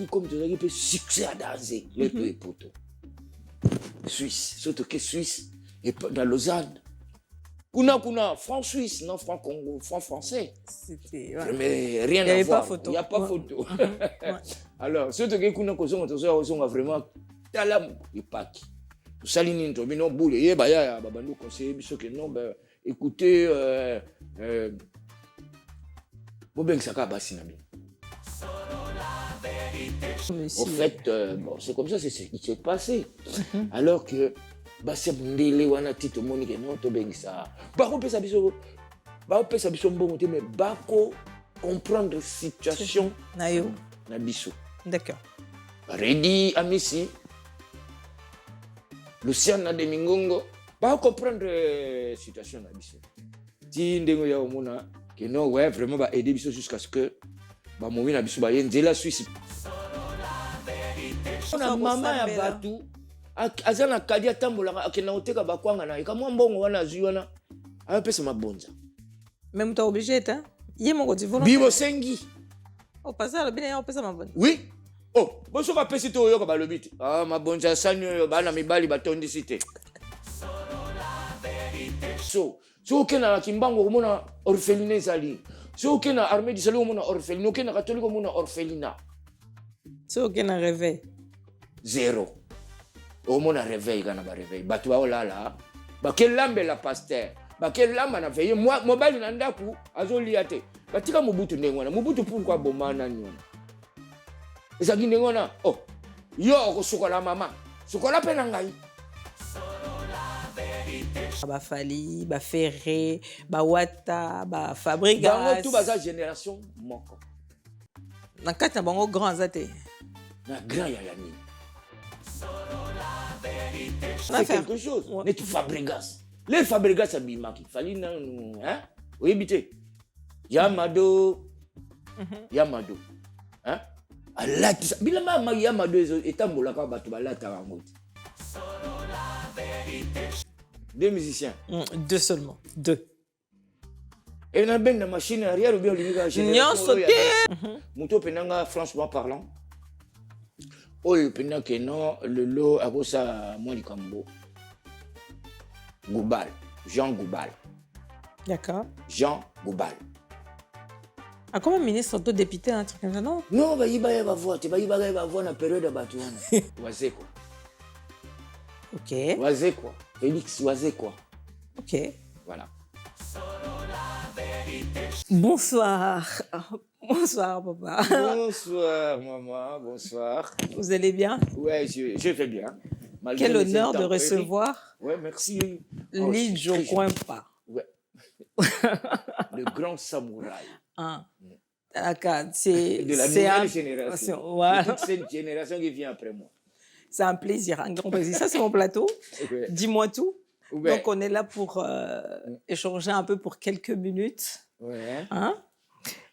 Comme tu as succès à danser, le peu poto. Suisse, surtout que Suisse, et dans Lausanne. Kuna, franc-suisse, non franc-congo, franc-français. C'était... Mais rien à voir. Il n'y a pas photo. Alors, surtout que Kuna, on a vraiment talam et paki. Tout ça, l'in intro, mais non, boule, et bah, ya, nous conseiller, que non, écoutez, Bobeng Saka Bassinabi. En fait, bon, c'est comme ça, c'est ce qui s'est passé. Alors que, Bassia Bundele, wana tito monique, non, to beng ça. Bako pesa biso bon, mais bako comprendre situation na biso. D'accord. Ready Amissi, Luciana de Mingongo, bako comprendre situation na biso. Ti ndengo ya omona que non, ouais, vraiment va aider biso jusqu'à ce que ba momi na biso ba yende la Suisse. On a maman ya batu. Azana kadi atambola akena oteka bakwanga na ikamwa mbongo wana zuwana apesa mabonza même tu obligé hein yé mon côté volontaire bibo sengi au passage bien opesa mabonza oui oh boso ka pesi to yoka balobiti mabonza sanyo yo bana mibali batondi cité so kena kimbango komona orpheline zali so kena armée du salut komona orpheline kena catholique komona orphelinat so kena réveil zéro. Au moins, on a réveillé, on a réveillé. Batu ba olala. Ba quel lambe la pasteur. Ba quel lambe na veillé. Moi, mobile nanda ku azoliate. Ba tika mubutu ndengwana. Mubutu pourquoi bomana nyona. Ezaki ndengwana. Oh. Yo ko sukola mama. Sukola pena ngai. Ba Fali, ba Ferré, ba Wata, ba Fabregas. Bango tout baza génération moko. Na kati na bango grand azate. Na grand ya yani. C'est quelque chose. Mais tu Fabregas. Les Fabregas à Bimaki. Fallait nous, hein? Oui, habité. Yamado. Yamado. Hein? Allah, Bilama, Yamado est un moulaka batubala tarangot. Deux musiciens. Deux seulement. Deux. Et on a bien la machine arrière ou bien le génération. Mouto penanga, franchement parlant. Oh, pendant que non, le lot a ça moi du Cambo. Goubal, Jean Goubal. D'accord. Jean Goubal. Ah, comment ministre auto député un truc comme ça non? Non, bah il va voir, tu va voir la période à Batouana. Oisé quoi. OK. Oisé quoi. Félix Oisé quoi. OK. Voilà. Bonsoir. Bonsoir, papa. Bonsoir, maman. Bonsoir. Vous allez bien? Ouais, je vais bien. Malgré quel honneur de recevoir. Ouais, merci. Lydie Jokwempa. Ouais. Le grand samouraï. Ah. C'est de la nouvelle génération. Ouais. Toute cette génération qui vient après moi. C'est un plaisir, un grand plaisir. Ça, c'est mon plateau. Ouais. Dis-moi tout. Ouais. Donc, on est là pour échanger un peu pour quelques minutes. Ouais. Hein?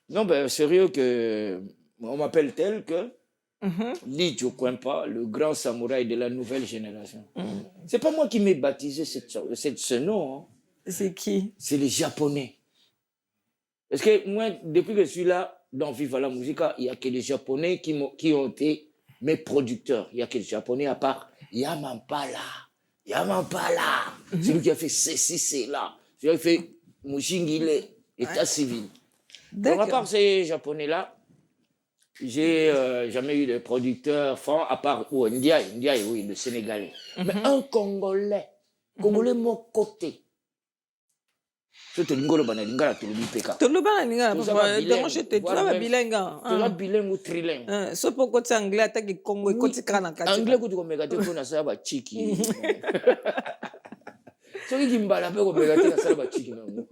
Non, ben, sérieux que on m'appelle tel que Lydie Jokwempa, le grand samouraï de la nouvelle génération. C'est pas moi qui m'ai baptisé ce nom. Hein. C'est qui? C'est les Japonais. Parce que moi, depuis que je suis là, dans Viva la Musica, il n'y a que les Japonais qui ont été mes producteurs. Il n'y a que les Japonais à part Yamampala. Yamampala. C'est lui qui a fait ceci, c'est là. C'est lui qui a fait Mushingile, État civil. Donc, à part ces Japonais-là, j'ai jamais eu de producteur franc, à part Ndiaye, oui, le Sénégalais. Mais un Congolais, mon côté. Je te dis que lingala tu le peka. Tu le lingala tu bilingue. Tu bilingue ou trilingue. So pour côté anglais attaque Congo et côté kana kati. Anglais ko tu ko mega te ko na sa ba chiki. So ki mbala pe ko mega te na sa ba chiki non.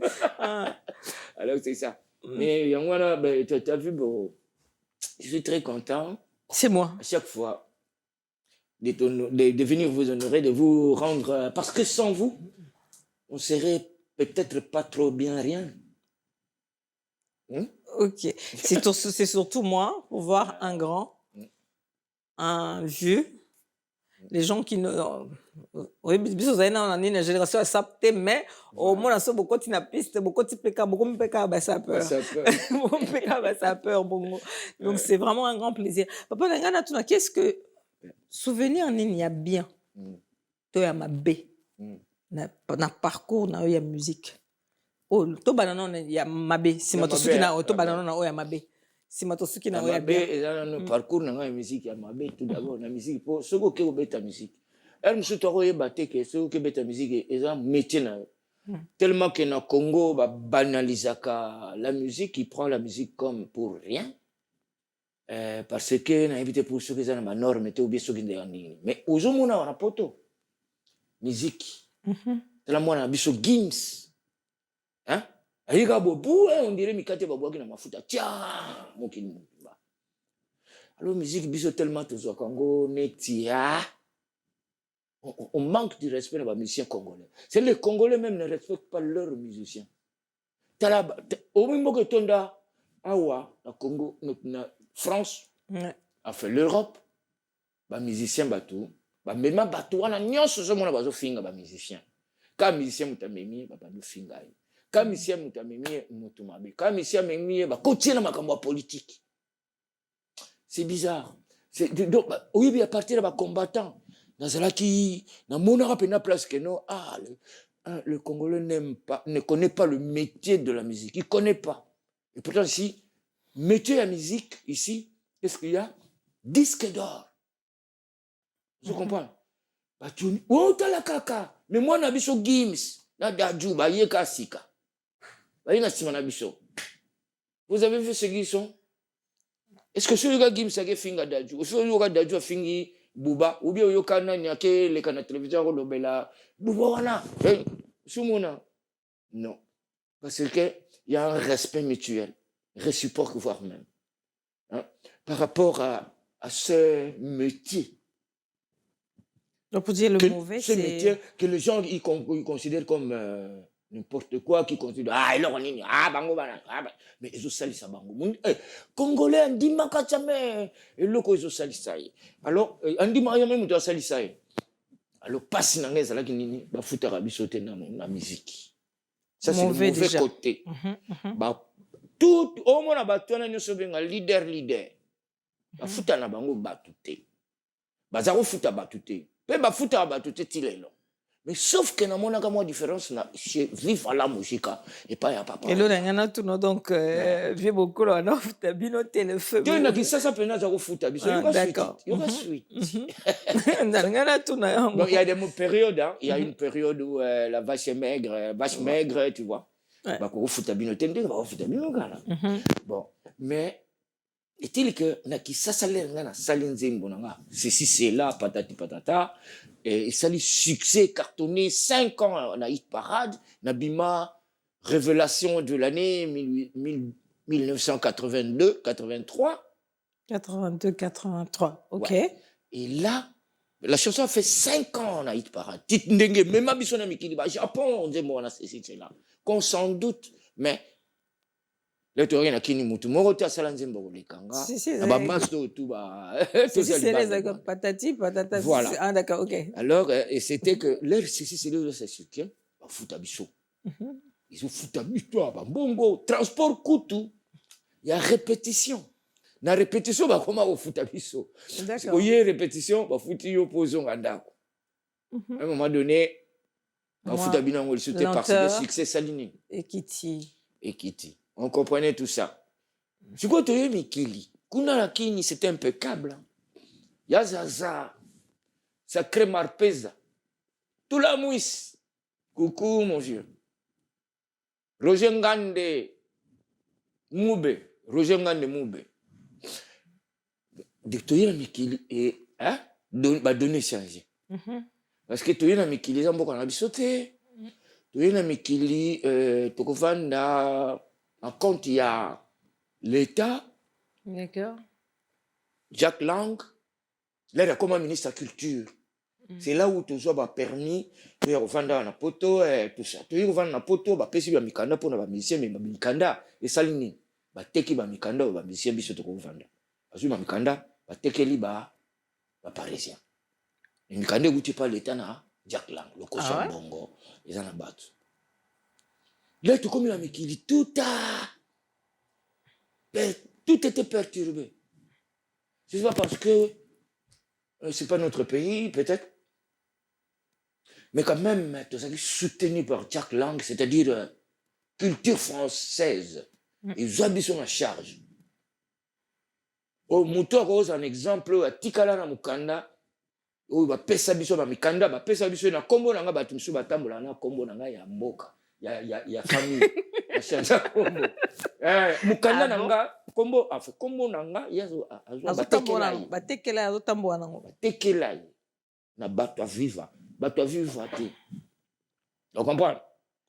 Alors c'est ça. Mais yangwana tu as vu bon. Je suis très content. C'est moi. À chaque fois de venir vous honorer, de vous rendre parce que sans vous on serait peut-être pas trop bien rien. Ok. C'est surtout moi, pour voir un grand, un vieux, les gens qui ne... Oui, biso zali na nini génération ya sap te mais au moins so beaucoup na piste beaucoup tipeka beaucoup mpeka ba sapeur. Beaucoup mpeka ba sapeur bongo. Donc c'est vraiment un grand plaisir. Papa Nangana tuna qu'est-ce que souvenir nini ya bien to ya mabe na parcours na ya musique. Oh to banana ya mabe si moto suki na to banana na o ya mabe. Si moto suki na o ya bien. Mabe parcours na musique ya mabe tout d'abord na musique pour soko ke obeta musique. Elle me souhaite que ce que bête musique est un métier tellement que dans Congo banalisaka la musique, il prend la musique comme pour rien parce que na évité pour ceux qui sont dans norme ou bien ceux qui sont mais aujourd'hui on a un poto musique c'est la moi na biso Gims hein ayika bobu on dirait mikate babwa na mafuta tia mokini ba alors musique biso tellement toujours Congo netia. On manque du respect de nos musiciens congolais. C'est les Congolais même ne respectent pas leurs musiciens. Au même que Tonda, Awa, la Congo, la France, a fait l'Europe, les musiciens bateau, même bateau, on a nion ce moment là, bateau finga, les musiciens. Quand musicien mutamemi, bateau finga. Quand musicien mutamemi, mutumabe. Quand musicien mutamemi, côté la makambo politique. C'est bizarre. Donc, oui, à partir de combattants. Nazalaki, na monara pena place que non, le Congolais ne connaît pas le métier de la musique. Il ne connaît pas. Et pourtant, ici, métier de la musique, ici, qu'est-ce qu'il y a? Disque d'or. Vous comprenez? Oh, t'as la caca. Mais moi, je suis Gims. Na Dadju, Yeka Sika. Vous avez vu ce qu'ils sont? Est-ce que celui-là, Gims, a fait Finga Dadju? Ou celui-là, Dadju a fingi Bouba, ou bien Yokana, Nyake, les canaux télévision, Rolobela, Bouba, wana, Sumona. Non. Parce qu'il y a un respect mutuel, réciproque, voire même. Hein, par rapport à ce métier. Donc, pour dire le mauvais, c'est. Ce métier que les gens ils considèrent comme n'importe quoi, qui considèrent. Alors, bango, mais ils ont sali ça, bango. Congolais, on dit, makachame. Et là, ils ont sali ça. Alors, on dit, même, ils ont sali ça. Alors, passe dans les ala qui nini, ba fouta rabisoté dans la musique. Ça, c'est le mauvais déjà. Côté. Tout, au moins, on a leader. Ba fouta na bango batouté. Bazaro fouta batouté. Ba fouta batouté tilelo. Mais sauf que dans mon agamo différence na vive à la musique et pas ya papa. Et là ngana tout donc vieux beaucoup là non fouta bino téléphone. Tu na qui ça peut na zaro fouta biso. D'accord. Il y a suite. Ngana tout na. Donc il y a des périodes hein, il y a une période où la vache maigre, tu vois. Ba ko fouta bino tende ba fouta bino gala. Bon, mais est-il que na qui ça ngana salinzembo nga. Ceci c'est là patati patata. Et ça lui succès cartonné 5 ans en hit parade Nabima révélation de l'année 1982 83 ok ouais. Et là la chanson a fait 5 ans en hit parade titndenge même abisona mikili ba Japon on dit moi là c'est là qu'on s'en doute mais là tu regardes kini mutu moko ta sala nzembo lekanga ba masto tout ba c'est les patati patata voilà. Ah d'accord ok alors et c'était que leur c'est le soutien ba futa biso ils ont futa biso ba bongo transport kutu il y a répétition na répétition ba comment au futa biso d'accord oye répétition ba futi yo pozo ngandako à un moment donné ba futa bino ngol sauté parce que succès salini Ekiti. On comprenait tout ça. Tu vois, tu es Mikili. Kuna la kini, c'était impeccable. Yazaza. Sacré Marpeza. Tout la mouisse. Coucou, mon vieux. Roger Ngande. Moube. Roger Ngande Moube. De tu es Mikili. Et, hein? Bah, donner changer. Parce que tu es Mikili, ça m'a beaucoup sauté. Tu es Mikili, tu comprends, en compte, il y a l'État, d'accord. Jack Lang, là, il y a comme ministre de la Culture. C'est là où tu as permis de vendre un poteau et tout ça. Tu as vendu un poteau, tu as payé un mikanda pour les musiciens, mais les mikanda, et ça, tu as payé un mikanda pour les musiciens, tu as vendu. Parce que les mikanda, tu as payé les parisiens. Les mikanda, tu as l'État, Jack Lang, le Ah ouais? Bongo, ils en ont battu. Là, tout comme il a dit, tout était perturbé. C'est pas parce que c'est pas notre pays, peut-être, mais quand même, tout ça soutenu par Jack Lang, c'est-à-dire culture française. Ils ont mis en charge. Au Moutor, un exemple, à Tikala na Mukanda, où il pesa biso ba mikanda, ba pesa biso na kombo nanga ba tumsu ba tambola na kombo nanga ya mboka, ya famille, ya chanza kombo. Mukanda nanga kombo, enfin kombo nanga yazo ba tekela. Ba tekela azo tambola nango. Ba tekela na bato viva te. Tu comprends?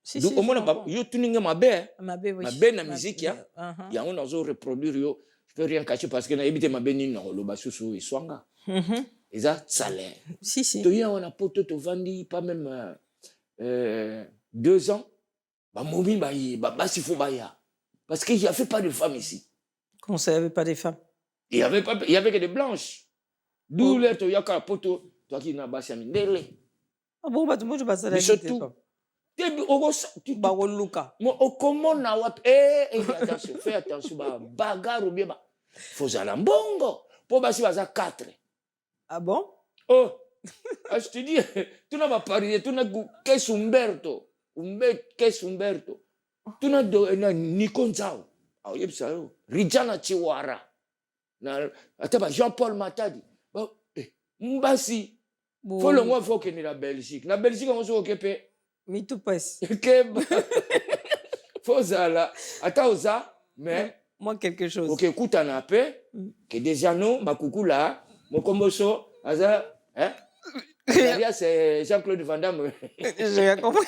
Si, au moins yo tuninga mabe na musique ya yango nazo reproduire yo. Je peux rien cacher parce que na ebité mabe ni no lo basusu iswanga. Eza salaire. Si. Tu y a on a poto to vandi pas même 2 ans. Ba mobi ba sifo ba ya. Parce qu'il y avait pas de femmes ici. Comment ça, il n'y avait pas de femmes? Il y avait que des blanches. D'où les to yaka poto toi qui na basi mindele. Ah bon, bah tout le monde passe à la vie. Tu Luka. Comment na wap attention, fais attention ba bagarre ou bien ba. Faut aller mbongo. Pour basi baza 4. Ah bon? Oh, je te dis, tu n'as pas parlé, tu n'as qu'est Umberto. Tu n'as Nikonzao. Ah, yep, ça, Rijana Chiwara. Jean-Paul Matadi. Mbasi. Faut le moins, faut qu'il y ait la Belgique. La Belgique, on se occupe. Mais tout passe. Faut ça là. Attends, ça, mais. Moi, quelque chose. Ok, écoute, on a paix. Que déjà, non, ma coucou là. Mon comboso, Aza, hein? Derrière, c'est Jean-Claude Van Damme. J'ai rien compris.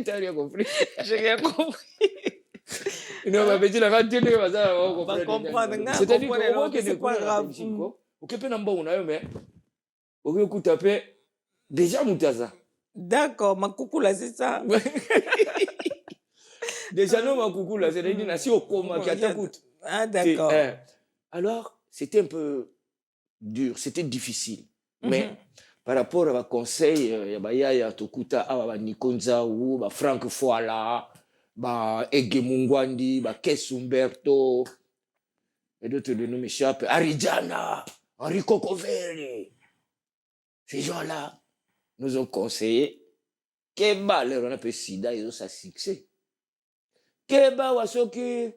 T'as rien compris? J'ai rien compris. Non, mais tu l'as raté, on va comprendre. C'est-à-dire que c'est pas grave. Ok, peu n'importe où, mais. Ok, écoute, après, déjà, Moutaza. D'accord, ma coucou là, c'est ça. Déjà, non, ma coucou là, c'est-à-dire, si au coma, qui t'écoute. Ah, d'accord. Alors, c'était un peu dur, c'était difficile. Mais par rapport à conseil, il y a Tokuta, Nikonza, Franck Foala, Ege Mungwandi, Kes Umberto, et d'autres de nous m'échappent, Arijana, Enrico Coveri. Ces gens-là nous ont conseillé Keba, leur on appelle Sida, ils ont sa succès. Keba, Wasoki,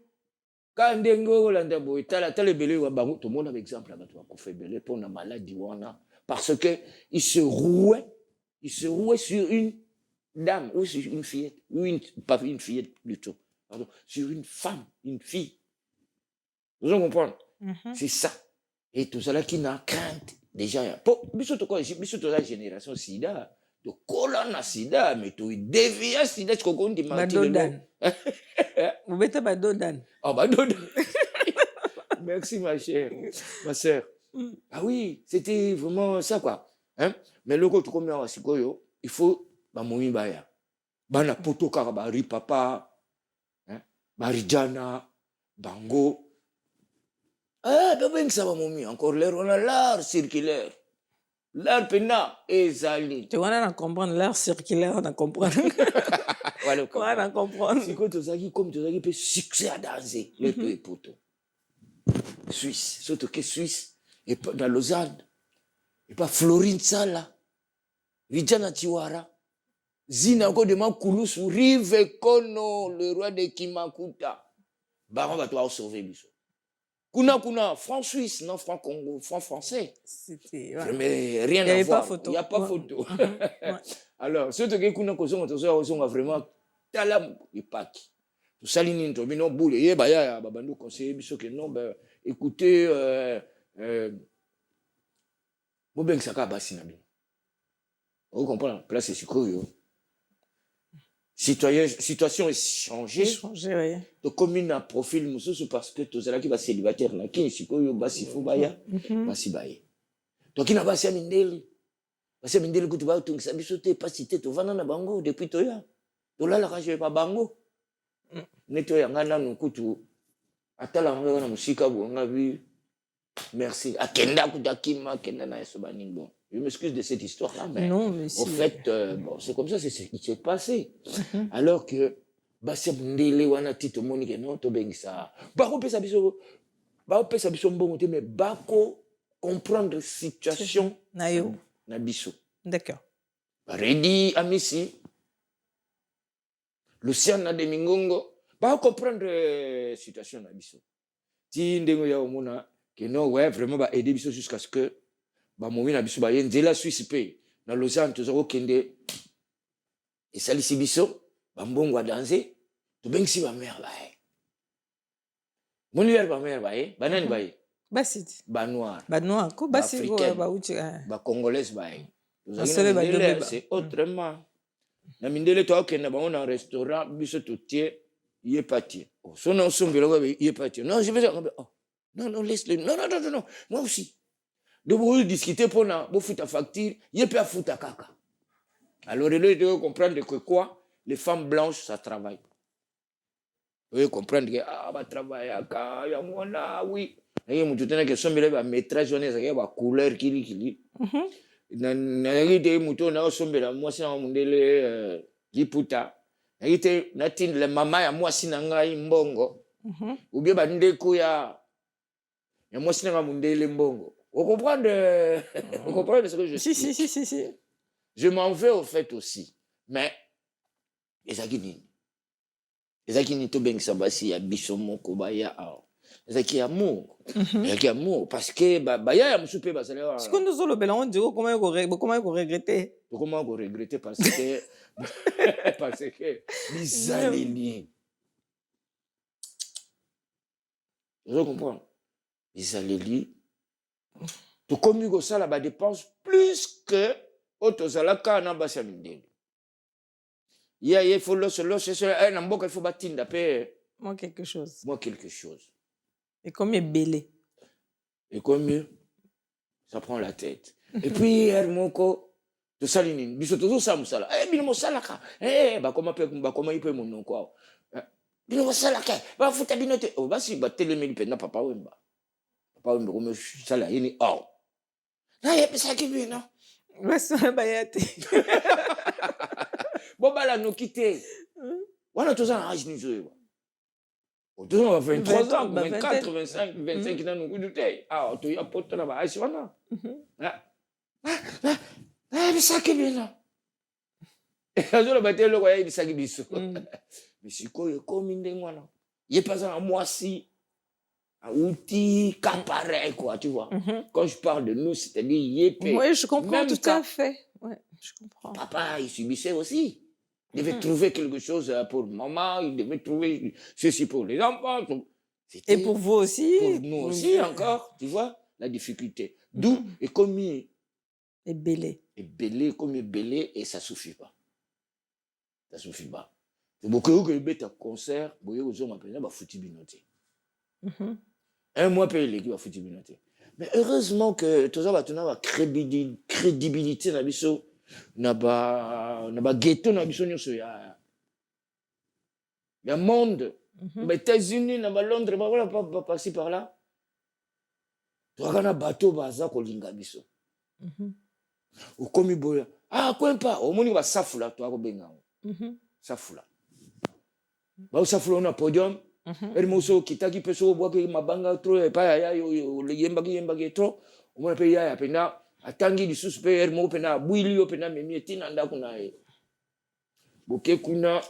quand Dengo Landa Boitala, tel belé ou Bango, tout le monde a exemple là, tu vas faire belé pour la maladie wana, parce que il se rouait sur une dame ou sur une fillette, pas une fillette plutôt, pardon, sur une femme, une fille. Vous en comprenez? C'est ça. Et tout cela qui n'a crainte déjà. Pour la génération Sida, de colonne Sida, mais tu déviens Sida, tu comprends? Badodan. Vous mettez Badodan. Ah, Badodan. Merci, ma chère, ma soeur. Ah oui, c'était vraiment ça, quoi. Hein? Mais le côté comme il faut Bamoui Baya. Bana poto karabari papa, Barijana, Bango. Ah, ben ça va mon encore l'air, on a l'art circulaire. L'art pena et zali. Tu vois, on a comprendre l'art circulaire, on a comprendre. Voilà, on a comprendre. C'est quoi, comme tu peut succès à danser, les deux poteaux. Suisse, surtout que Suisse, et pas dans Lausanne, et pas Florine Sala, Rijana Tiwara, Zina encore de Mankoulousou, Rive Kono, le roi de Kimakuta. Bah, on va toi sauver, Bissot. Kuna, franc-suisse, non franc-congo, franc-français. C'était. Ouais. Mais rien à voir. Il n'y a pas photo. Ouais. Alors, surtout que Kuna on a vraiment talam et paki. Tout ça, l'in to bino boule. Et bah ya babando conseiller biso que non ben écoutez Mobeng saka basi na bien. Vous comprenez? Place c'est sikoyo. Situation est changée. Oui. De commune à profil mususu parce que tous ceux qui va célibataire na qui sikoyo basi fo baya basi baye. Donc il n'a pas mindeli. Basi mindeli kutu ba tungisa biso te pas cité to vana na bango depuis toya. To la raje pa bango. Neto ya ngana nukutu atala ngana na musika bo ngabi. Merci. Akenda kutakima kenda na yeso baningo. Je m'excuse de cette histoire-là, mais Non, mais au fait, bon, c'est comme ça, c'est ce qui s'est passé. Alors que, basi mundele wana tito monike non to bengisa. Bako pesa biso mbongo te, mais bako comprendre situation na yo. na biso. D'accord. Redi Amisi, Luciana de Mingongo, bako comprendre situation na biso. Ti ndengo ya omona que non ouais vraiment ba aider biso jusqu'à ce que ba momi na biso ba yenzela Suisse pe na Lausanne tozako kende et salisi biso ba mbongo danser to bengisi ba mère ba moni ba mère ba nani ba Basiti ba noir ko basi ko ba uchi ba congolaise ba c'est autrement na mindele to okenda ba on restaurant biso to tie yé papier so non sombelo yé papier non je vais oh non laisse-le non moi aussi de vous discuter pour na vous foutre facture yé peut foutre kaka alors il doit comprendre que quoi les femmes blanches ça travaille. Vous comprendre que va travailler à ya mona oui et mu tutena que sombelo ba métrage on est ba couleur kili na yite muto na sombela moi sina mundele liputa na yite natin le mama ya moi sina ngai mbongo ou bien ba ndeko ya moi sina mundele mbongo. Vous comprenez ce que je dis? Si. Je m'en vais au fait aussi, mais les akini to beng sabasi ya bisomo ko baya ezaki amour parce que baya ya musupe basala ce que nous allons bela on dit comment regretter parce que parce que bizaleli je comprends bizaleli to komi ko sala ba dépense plus que otozalaka na basa mindele. Il faut le un amboka il faut batinda pe moi quelque chose. Et comme belé. Et comme mieux, ça prend la tête. Et puis hermoko to salini biso to ça musala bino mosala ka ba comment il peut mon quoi bino mosala ka ba futa bino te o basi ba telemeli pe na papa wemba comme sala yini oh na ye pesa ki bino basi ba yate bobala no kité wana to ça âge ni zo au 23 ans 24 25 na no kudute to ya poto na ba âge wana bisaki bino azola batelo kwa bisaki biso bisiko ekomi ndenge wana ye paza na mwasi outil cas pareil quoi tu vois. Quand je parle de nous c'est-à-dire yépé. Oui, je comprends tout à fait. Ouais, je comprends. Papa il subissait aussi. Il devait trouver quelque chose pour maman, il devait trouver ceci pour les enfants. Et pour vous aussi. Pour nous aussi encore, tu vois, la difficulté. D'où et commis. Et belé. Comme belé, et ça suffit pas. Ça suffit pas. C'est beaucoup que le un concert, vous voyez, aux hommes appelés, bah, foutu binoté. Un mois payé l'équipe à foutu binoté. Mais heureusement que tout ça va tenir la crédibilité dans biso, na ba ghetto na biso nyoso ya monde. Les États-Unis, na ba Londres, ba voilà pas passer par là. Toi kana bateau baza ko linga biso. Ou comme boya quoi pas au moni ba safula toi ko benga safula ba safula na podium elle moso kitaki peso boa ke mabanga trop e pa ya yo le yemba ke trop o mona pe ya pena atangi di sus pe elle mo pena buili yo pena memi etina ndako na e boke kuna.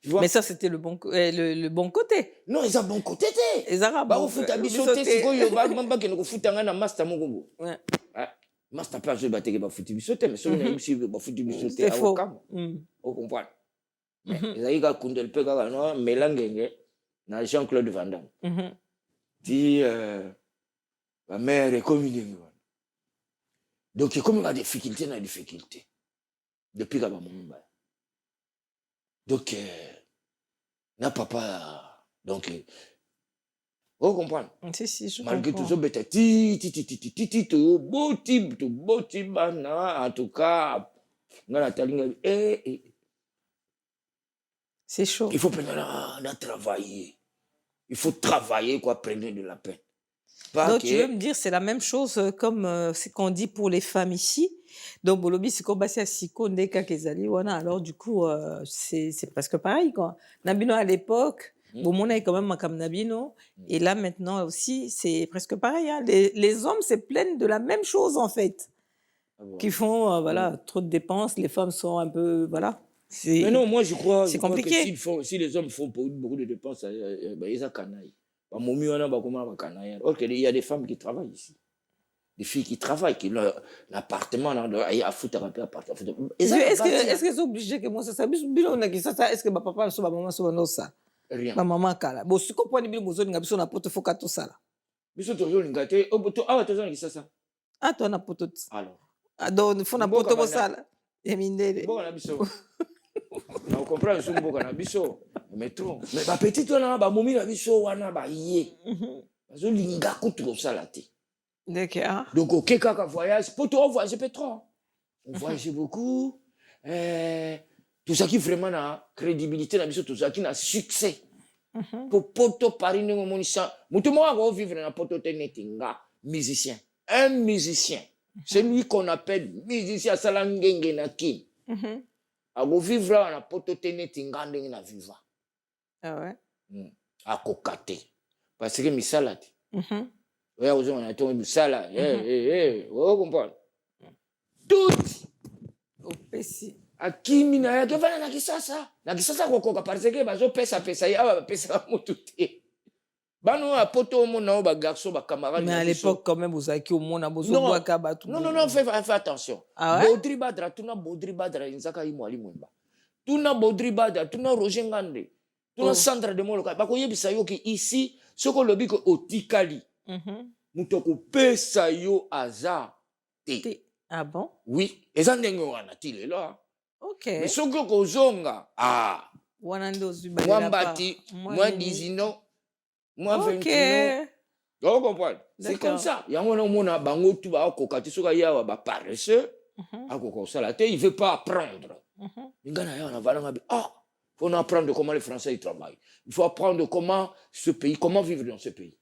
Mais ça, c'était le bon côté. Non, ils ont bon côté. Ils arabes. Bah, vous foutez à bisoter, c'est quoi, même pas qu'ils nous foutent un master mongo. Ouais. Master pas, je vais battre, bah, foutu bisoter, mais si on a eu si, bah, foutu bisoter. C'est faux. Vous comprenez? Ils ont eu qu'à Kundel Pega, non, Mélangenge, na Jean-Claude Van Damme. Dit, ma mère est communée. Donc, comme il y a des difficultés, depuis qu'il y a mon monde. Donc, n'a papa. Donc, vous comprenez? Si, je malgré comprends. tout ça, bête, beau type, en tout cas, c'est chaud. Il faut travailler. Il faut travailler, quoi, prendre de la peine. Pas Donc, que... tu veux me dire, c'est la même chose comme ce qu'on dit pour les femmes ici. Donc, Bolobi, c'est comme si à Siko, Ndeka, Kezali, voilà. Alors, du coup, c'est presque pareil, quoi. Nabino, à l'époque, bon, on est quand même Makam Nabino. Et là, maintenant aussi, c'est presque pareil. Hein. Les hommes se plaignent de la même chose, en fait. Qui font, voilà, trop de dépenses. Les femmes sont un peu, voilà. Mais non, moi, je crois que compliqué. si les hommes font beaucoup de dépenses, ils ont canaille. Il y a des femmes qui travaillent ici. Des filles qui travaillent, qui l'appartement, il y a foutre un peu appartement. Est-ce que c'est obligé que moi, ça, est-ce que ma papa, ma maman, ça? Rien. Ma maman, kala. Bon, si comprends bien, vous avez besoin d'un pote, faut tout ça là. Biso toujours l'ingate. Ah, tu as ça. Ah, toi, on a pote. Alors. Ah, donc, il faut un pote pour ça là. Et mine. Bon, on a biso. On comprend ce qu'on a biso. Mais trop. Mais ma petite, on a momi la biso, on a yé. Parce que l'inga contre ça là. D'accord. Donc, au Keka voyage, pour toi, on voyage pas trop. On voyage beaucoup. Tout ça qui vraiment a crédibilité, tout ça qui a succès. Pour poto Paris, nous avons vivre dans poto tenetinga, musicien. Un musicien. C'est lui qu'on appelle musicien salangenge na kim. A go vivre dans poto tenetinga ndenge na viva. Ah ouais. A kokate. Parce que misalati. Ouais, on a tombé misala. Vous comprenez? Tout. Au PC. Akimi na yake vana na kisasa kwa parce que bazo pesa ya pesa mutu te. Bano a poto mo na ba garçon ba camarade. Mais à l'époque quand même vous avez qui au monde a besoin de kaba tout. Non, fais attention. Ah ouais? Baudry Badra, tuna Baudry Badra inzaka yi mwali mwemba. Tuna Baudry Badra, tuna Roger Ngande. Tuna Sandra de Moloka. Ba ko yebisa yo ki ici soko lobi ko otikali. Muto ko pesa yo aza te. Ah bon? Oui, eza ndenge wana tile là. Ok. Mais ce que kozonga, moi mbati, moi 19, moi 21. Tu comprends? C'est comme ça. Il y a un bango tout ba kokati soka ya ba paresseux, akoko sala te, il veut pas apprendre. Ngana ya na valanga faut apprendre comment les Français ils travaillent. Il faut apprendre comment vivre dans ce pays.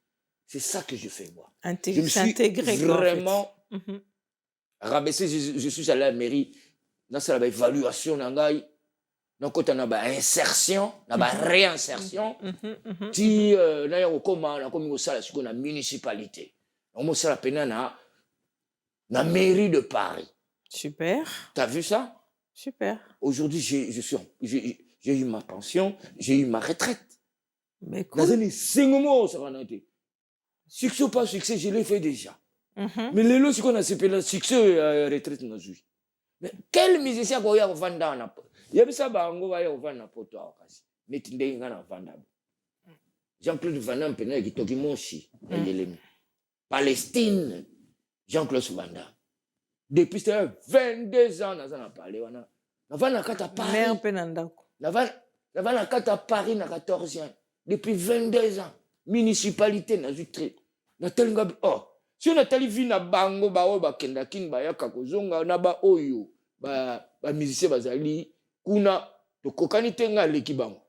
C'est ça que je fais moi. Je me suis vraiment rabaissé, je suis allé à la mairie. Dans la évaluation, dans la insertion, dans la réinsertion, si on a comme la municipalité, on a la mairie de Paris. Super. T'as vu ça? Super. Aujourd'hui, j'ai eu ma pension, j'ai eu ma retraite. Mais cool. Dans les 5 mois, ça va être. Succès ou pas succès, je l'ai fait déjà. Mais les lots, c'est qu'on a séparé succès et retraite dans la. Mais quel musicien qui a vendu dans la poto? Il y a ça, bango va y vendre na poto à Okasi. Mais tu n'es pas vendre. Jean-Claude Van Damme, qui est Monchi, Palestine, Jean-Claude Van Damme. Depuis 22 ans, on a parlé. On a Paris. On a Paris, na 14 ans. Depuis 22 ans, municipalité na Zutré. Oh. Si on a tali na bango ba kenda kin ba ya kakozonga na ba oyo ba musicien bazali kuna to kokani tenga leki bango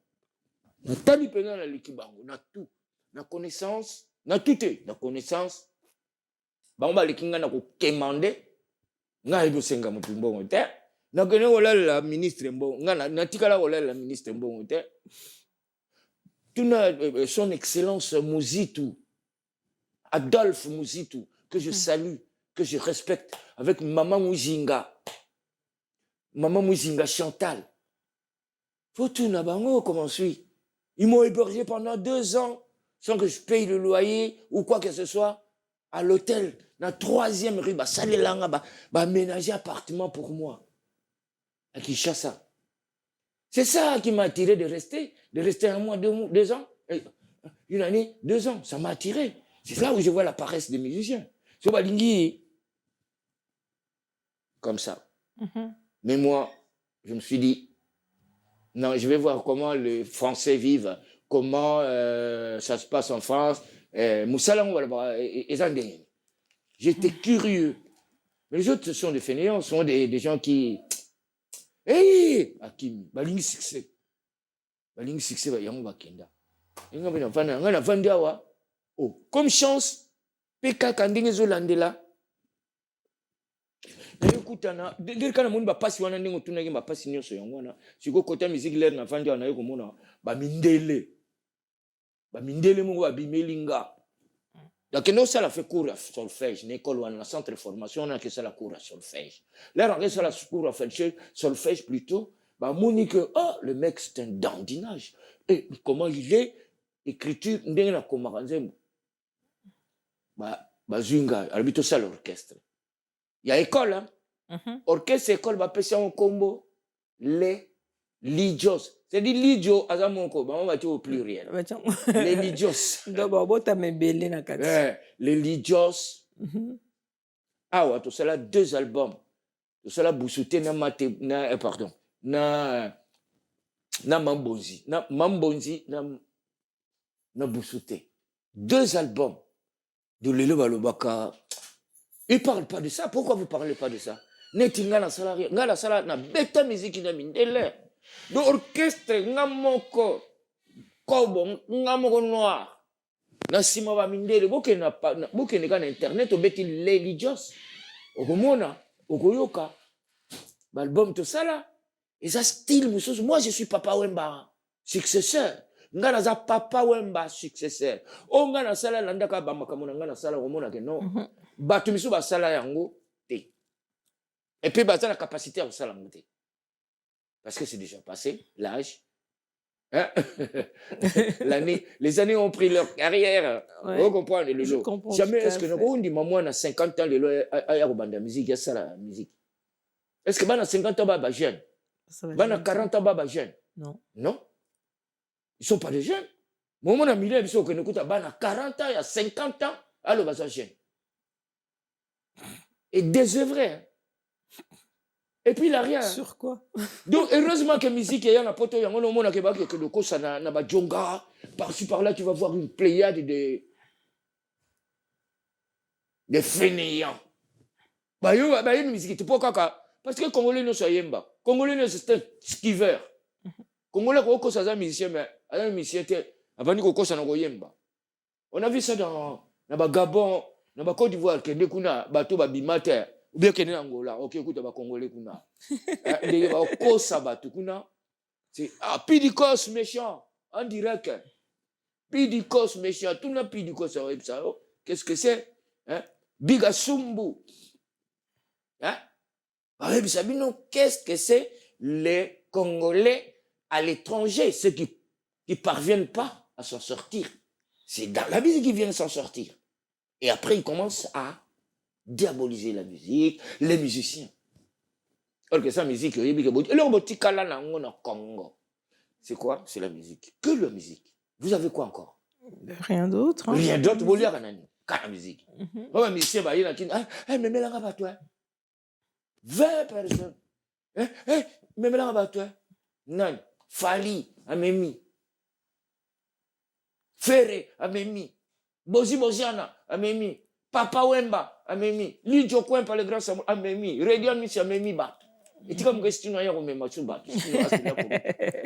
na tali penga na leki bango na tout na connaissance na tout na connaissance bango ba lekinga na ko kemande nga ibo senga mutu mbongo te na kene wala la ministre mbongo nga na tikala wala la ministre mbongo te tuna son excellence Muzitu Adolphe Muzitu, que je salue, que je respecte, avec Maman Mouzinga Chantal. Faut tout n'abango comme on suit. Ils m'ont hébergé pendant 2 ans sans que je paye le loyer ou quoi que ce soit à l'hôtel, dans la 3e rue, Salelanga, aménager appartement pour moi à Kinshasa. C'est ça qui m'a attiré de rester 1 mois, 2 ans, 1 année, 2 ans, ça m'a attiré. C'est là où je vois la paresse des musiciens. C'est Balingui. Comme ça. Mais moi, je me suis dit, non, je vais voir comment les Français vivent, comment ça se passe en France. J'étais curieux. Mais les autres sont des fainéants, sont des gens qui... Hey, Hakim, Balingui succès. Balingui succès, Yango Bakenda. Oh, comme chance, Peka kandinge zolandela. Ekutana dès kana moni ba pasi wana ndingo tunaki ba pasi nyonso yangwana. Siko kota musique l'air na fandi wana yeko mona ba mindele. Ba mindele mungo ba bimelinga. Donc nous ça la fait cours à solfège, l'école ou un centre de formation on a que ça la cours à solfège. Là on a ça la cours à solfège plutôt. Bah monique oh le mec c'est un dandinage. Et comment il est écriture ndenge na komaranzembo. Bah zunga habito ça l'orchestre. Il y a école hein. Orchestre école va passer en combo les lidios. C'est-à-dire lidio azamonko ba on va dire au pluriel. Les lidios. D'abord bota mebele na kati. Les lidios. Ah ouais, tout cela 2 albums. Tout cela bousouté na mate na pardon. Na Mambonzi, na bousouté. 2 albums de Lelo Balobaka. Il parle pas de ça. Pourquoi vous parlez pas de ça? Netinga na salarié, nga la sala na beta musique na mindele. Do orchestre ngamoko kobo ngamoko noir. Na sima ba mindele boke na boke ne kana internet obeti les lidios. Okomona, okoyoka. L'album tout ça là. Et ça style mususu. Moi je suis Papa Wemba successeur. Nga na za Papa Wemba successeur. O nga na sala landaka ba makamona nga na sala omona ke non. Batu misu ba sala yango te. Et puis bah ça la capacité à ça la monter. Parce que c'est déjà passé l'âge. Hein? Les années ont pris leur carrière. Ouais. Vous comprenez le jour. Jamais est-ce que nous dit maman a 50 ans le aya banda musique, il y a ça la musique. Est-ce que bana 50 ans baba jeune? Bana 40 ans baba jeune? Non. Non. Ils sont pas des jeunes. Maman a mis les bisous que nous écoute bana 40 ans, il y a 50 ans, alors basa jeune. Et désœuvré. Hein? Et puis il a rien. Sur quoi? Donc heureusement que musique il y a na poto yango no mona ke ba que le kosa na ba jonga par-ci par-là tu vas voir une pléiade de fainéants. Ba une musique tu pourquoi parce que congolais no soyemba. Congolais no c'est un skiveur. Congolais ko kosa za musicien mais un musicien te avani ko kosa na ko yemba. On a vu ça dans na ba Gabon, na ba Côte d'Ivoire que ndekuna bato ba bimata. Ou bien qu'il y a Angola, ok, écoute, on va Congolais, kuna. Il va au Kosa, kuna. C'est Pidikos méchant, en direct. Pidikos méchant, tout le monde Pidikos, qu'est-ce que c'est? Bigasumbu. Hein? Qu'est-ce que c'est les Congolais à l'étranger, ceux qui ne parviennent pas à s'en sortir? C'est dans la musique qu'ils viennent s'en sortir. Et après, ils commencent à diaboliser la musique, les musiciens. Alors que ça, musique, Congo. C'est quoi? C'est la musique. Que la musique. Vous avez quoi encore? Rien d'autre. Hein? Rien d'autre. Vous voulez la musique. Un musicien, il y a qui mais mets la toi. 20 personnes. Mais mets la toi. Non. Fali, Amemi. Ferré, Amemi. Boziana, Amemi. Papa Wemba, Amemi. Lidio Coin par le grand Samuel, Amemi. Redion Miss Amemi Bat. Et tu comme question à Yaro Mematsuba.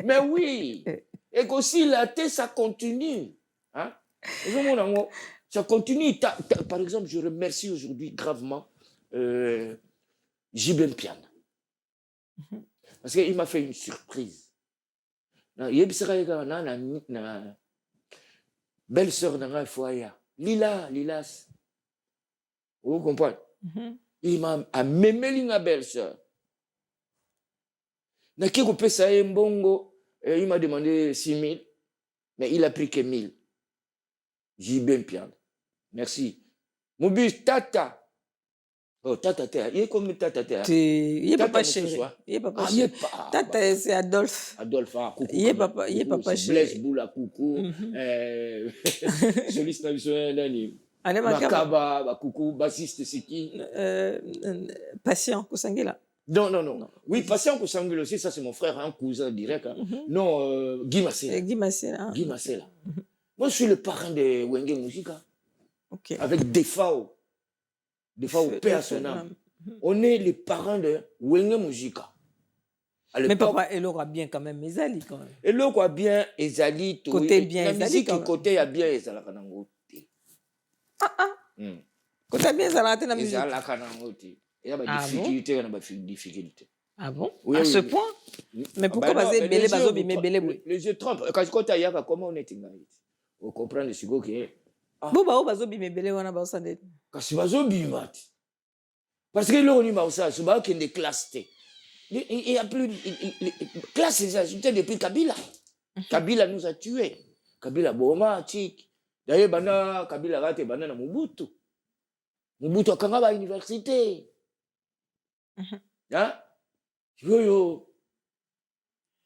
Mais oui. Et qu'aussi la thé, ça continue. Hein? Ça continue. Par exemple, je remercie aujourd'hui gravement Jibem Pian. Parce qu'il m'a fait une surprise. Belle sœur dans un foyer. Lilas. Vous comprenez? Il m'a mémé une belle-sœur. Il m'a demandé 6 000, mais il a pris que 1 000. J'ai bien piano. Merci. Mon but, Tata. Oh, Tata, il est comme Tata. Il est pas chéri. Il est pas chéri. Tata, c'est Adolphe. Adolphe, coucou. Il est pas chéri. Blaise Boula, coucou. Soliste Nani. Makaba, coucou, bassiste, c'est qui? Patient, Kusangela. Non. Oui, Patient Kusangela aussi, ça c'est mon frère, un cousin direct. Hein. Non, Guy Massela. Guy Massela. Moi, je suis le parrain de Wenge Musica. Okay. Avec Defao. Defao, paix à son âme. On est les parrains de Wenge Musica. Mais papa, elle aura bien quand même Ezali quand même. Elle aura bien Ezali. Côté bien la Ezali. musique côté a bien Ezali. Kota bien ça la musique. ezalaka nango te eya badifficulté na badifficulté. Ah bon? Oui, À oui, ce oui. point? Mais pourquoi baser belé bazo bimé belé boy? Les yeux trompent. Quand tu as yaka, comment on est ingaït? On comprend le sugo qui est. Bo bazo bimé belé wana ba osande. Kasi bazo bimat. Parce que l'on y va ça, c'est pas qu'il y a des classes. Il y a plus de classes, c'était depuis Kabila. Kabila nous a tués. Kabila Boma, Tchik. D'ailleurs, bana Kabila rate bana na Mobutu. Mobutu a kanga ba université. Hein? Yo.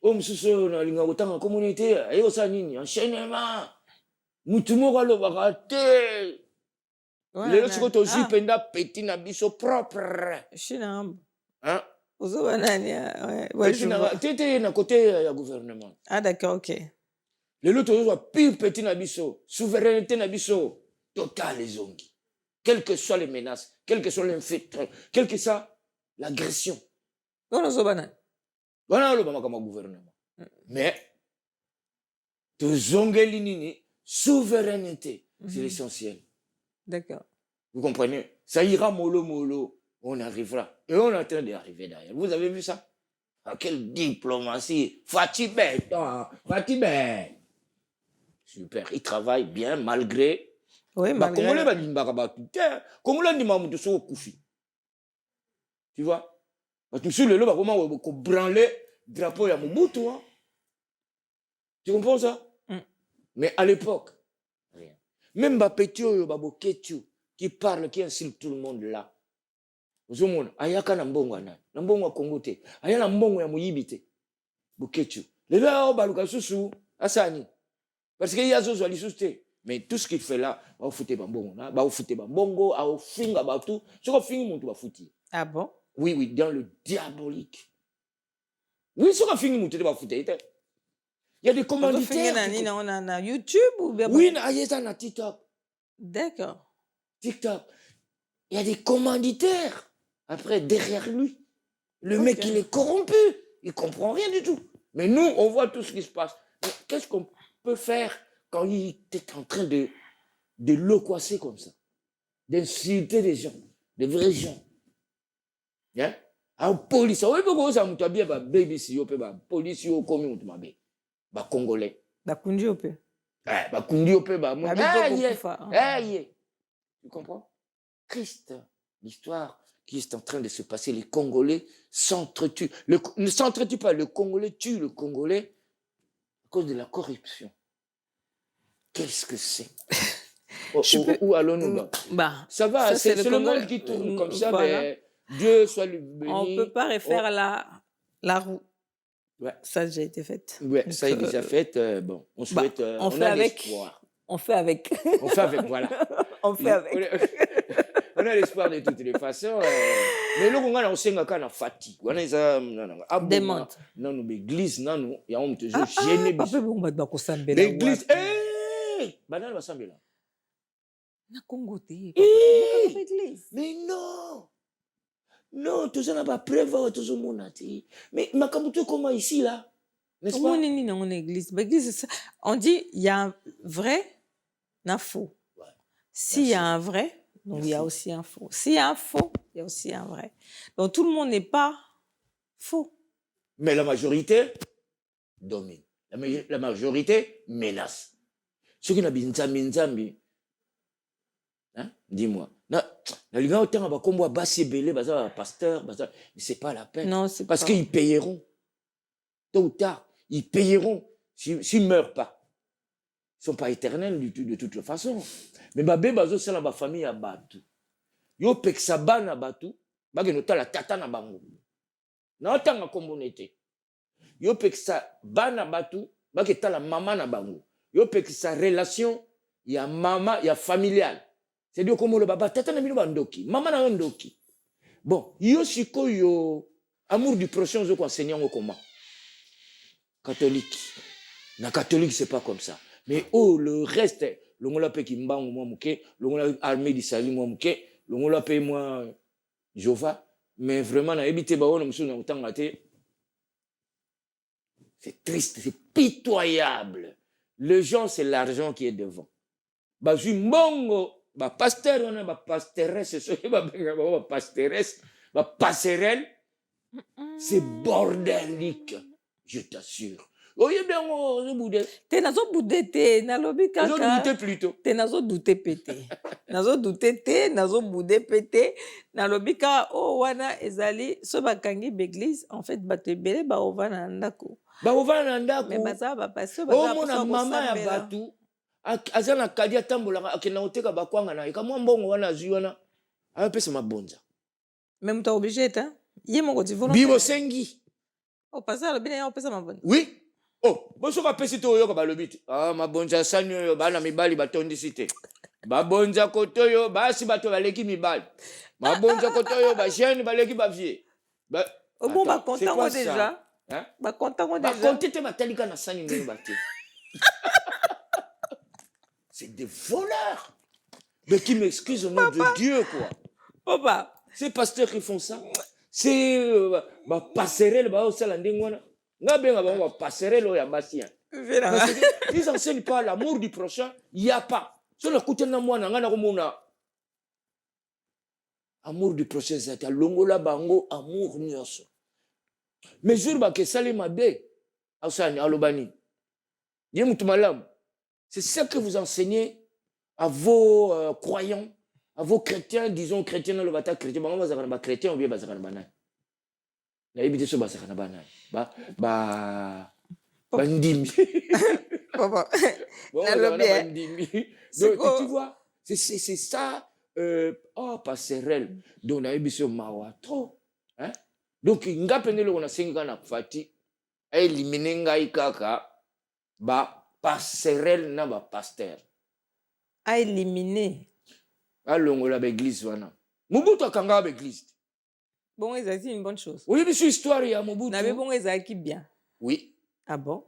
Mususu na linga kotanga communauté, ayo sa nini, enchaînement. Mutu moko alobaka te. Lelo siko tozwi penda petit na biso propre. Chinam. Hein? Ozo banani. Ouais, je vois. Tete na côté ya gouvernement. Ah d'accord, OK. Lelo tozwa pire petit na biso, souveraineté na biso totale zongi. Quelles que soient les menaces, quelle que soit l'infiltration, quelle que soit l'agression. On ozo banani. Voilà le gouvernement. Mais tozongeli nini souveraineté, c'est l'essentiel. D'accord. Vous comprenez? Ça ira mollo, on arrivera. Et on est en train d'arriver derrière. Vous avez vu ça? Ah, quelle diplomatie! Fatibé! Super, il travaille bien malgré. Oui, malgré. Tu vois? Tu le comment branler drapeau ya Mobutu. Tu comprends ça? Mais à l'époque, rien. Même Bapetio, Baboketu, qui parle, qui insulte tout le monde là. Vous avez ayaka na mbongo na mbongo Congo te. Aya na mbongo ya muyibite. Boketu. Le là baluka susu asani. Parce que yazo zo lisuste. Mais tout ce qu'il fait là, ba fouté bambongo na, ba fouté bambongo, a finga ba tout. Ce qu'on fingi muntu ba fouti. Ah bon? Oui, dans le diabolique. Oui, ce qu'on fingi muntu ba fouté. Il y a des commanditaires. On a YouTube ou bien? Oui, il y a na TikTok. D'accord. TikTok. Il y a des commanditaires. Après, derrière lui. Le mec, il est corrompu. Il comprend rien du tout. Mais nous, on voit tout ce qui se passe. Qu'est-ce qu'on peut faire quand il est en train de loquacer comme ça? D'insulter des gens, des vrais gens. Hein? En police. Oui, pourquoi ça m'a bien baby si yo pe ba police yo komi mutu mabe. Ba congolais. Ba kundi yo pe. Ba kundi yo pe ba mu. Tu comprends? Triste l'histoire qui est en train de se passer. Les Congolais s'entretuent. Ne s'entretuent pas. Le Congolais tue le Congolais à cause de la corruption. Qu'est-ce que c'est? Où allons-nous? Ça va, c'est le monde qui tourne comme ça, voilà. Mais Dieu soit le béni. On ne peut pas refaire la roue. Ouais. Ça a déjà été fait. Ouais, ça est déjà fait. Bon, on souhaite. On fait avec. On fait avec. On fait avec, voilà. On fait avec. On a l'espoir de toutes les façons. Mais là, on a aussi un fatigue. On a des montes. Non, mais l'église, non, il y a un peu de gêné. L'église, banal va sembler là. Na Congo té. Mais non. Non, tout ça n'a pas prévu, tout ce monde a dit. Mais Makabuto, comment ici là? N'est-ce pas? On est dans l'église. On dit il y a un vrai, un faux. Ouais. S'il y a un vrai, donc il y a aussi un faux. S'il y a un faux, il y a aussi un vrai. Donc tout le monde n'est pas faux. Mais la majorité domine. La majorité menace. Ceux qui n'ont pas de hein? Dis-moi. Mais c'est pas la peine. Non, c'est parce pas. Qu'ils payeront. Tôt ou tard, ils payeront s'ils ne meurent pas. Ils ne sont pas éternels de toute façon. Mais babé bazo c'est la famille à Batu. Yo peksa bana Batu, bage nota la tata na bango. Na otanga kombonete. Yo peksa bana Batu, bage ta la maman na bango. Yo peksa relation ya mama ya familiale. C'est-à-dire comme le baba tata na bino bandoki, maman na ndoki. Bon, yo siko yo amour du prochain zo ko enseignant comment? Catholique. Na catholique c'est pas comme ça. Mais le reste, le ngola pe kimbango moi muke, le ngola armée d'Israël moi muke, le ngola pe moi Jova, mais vraiment na ebité ba wona musu na utanga te. C'est triste, c'est pitoyable. Le gens c'est l'argent qui est devant. Bazui mbongo pasteur on a pasteuresse pasteuresse passerelle c'est bordélique je t'assure oye bien on boudé te nazo boudé te nalobi kaka on douter plutôt te nazo douter pété nazo douter te nazo boudé pété nalobi ka o wana ezali so bakangi l'église en fait bato ebele baovana na ndako mais baza bapasteur baza mona mama ya batu aza na kadi atambolaka akenda koteka bakwanga na ye kamwa mbongo wana azwi wana apesa mabonza mais moto obligé ta ye moko ti volontaire bibo sengi o pasteur alobi na ye opesa mabonza oui bosoka apesi te oyoka balobi te mabonza asani oyo bana mibali batondisi te babonza kote oyo basi bato baleki mibali mabonza kote oyo bajeune baleki bavie bon bakontango déjà bakontango déjà bakonte te batalika na sani ndenge bate c'est des voleurs mais qui m'excusent au nom de Dieu quoi papa ces pasteurs qui font ça c'est passerelle baosala ndenge wana nga benga bango passerelle oyo ya basi ils enseignent pas l'amour du prochain il y a pas so nakutana mwana nga nakomona amour du prochain ezati alongola bango amour nyonso mais jour bakesali mabe asani alobani ye mutu malamu c'est ça que vous enseignez à vos croyants à vos chrétiens disons chrétiens na lobata chrétien bango bazaka na ba chrétien ou bien bazaka na banani na yebite so bazaka na banani bandimi papa donc tu vois c'est ça passerelle donc na yebiso mawa trop hein donc nga pendele on a senga na fati éliminer ngai kaka passerelle na pasteur a éliminé alongola l'église wana Mobutu akanga l'église bon ezali une bonne chose oui biso histoire ya Mobutu na bon ezali bien oui ah bon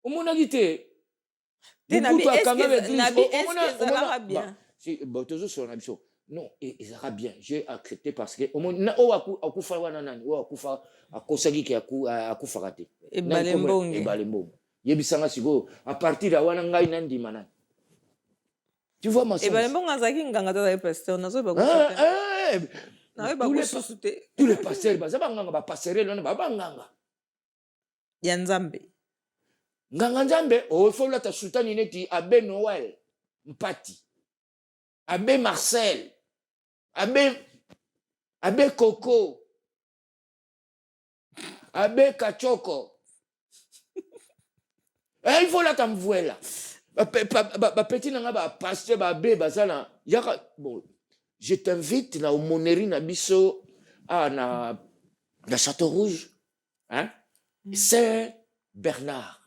omonaki te Mobutu akanga l'église bien si botozo sur na biso non ezaka bien j'ai accepté parce que akufa wana nani akufa akosaki ki akufaka te ebalembongo yebisanga siko à partir ya wana ngai nandima nani tu vois ma sœur ebalembongo azaki nganga tata pasteur nazo ba tous les pasteurs baza banganga ba passerelle wana babanganga ya nzambe nganga nzambe faut lata sultani neti abbé Noël Mpati abbé Marcel abbé Coco abbé Kachoko il faut lata mvuela petit nanga ba pasteur ba abbé bazana yaka bon je t'invite na omoneri na biso na Château Rouge hein Saint Bernard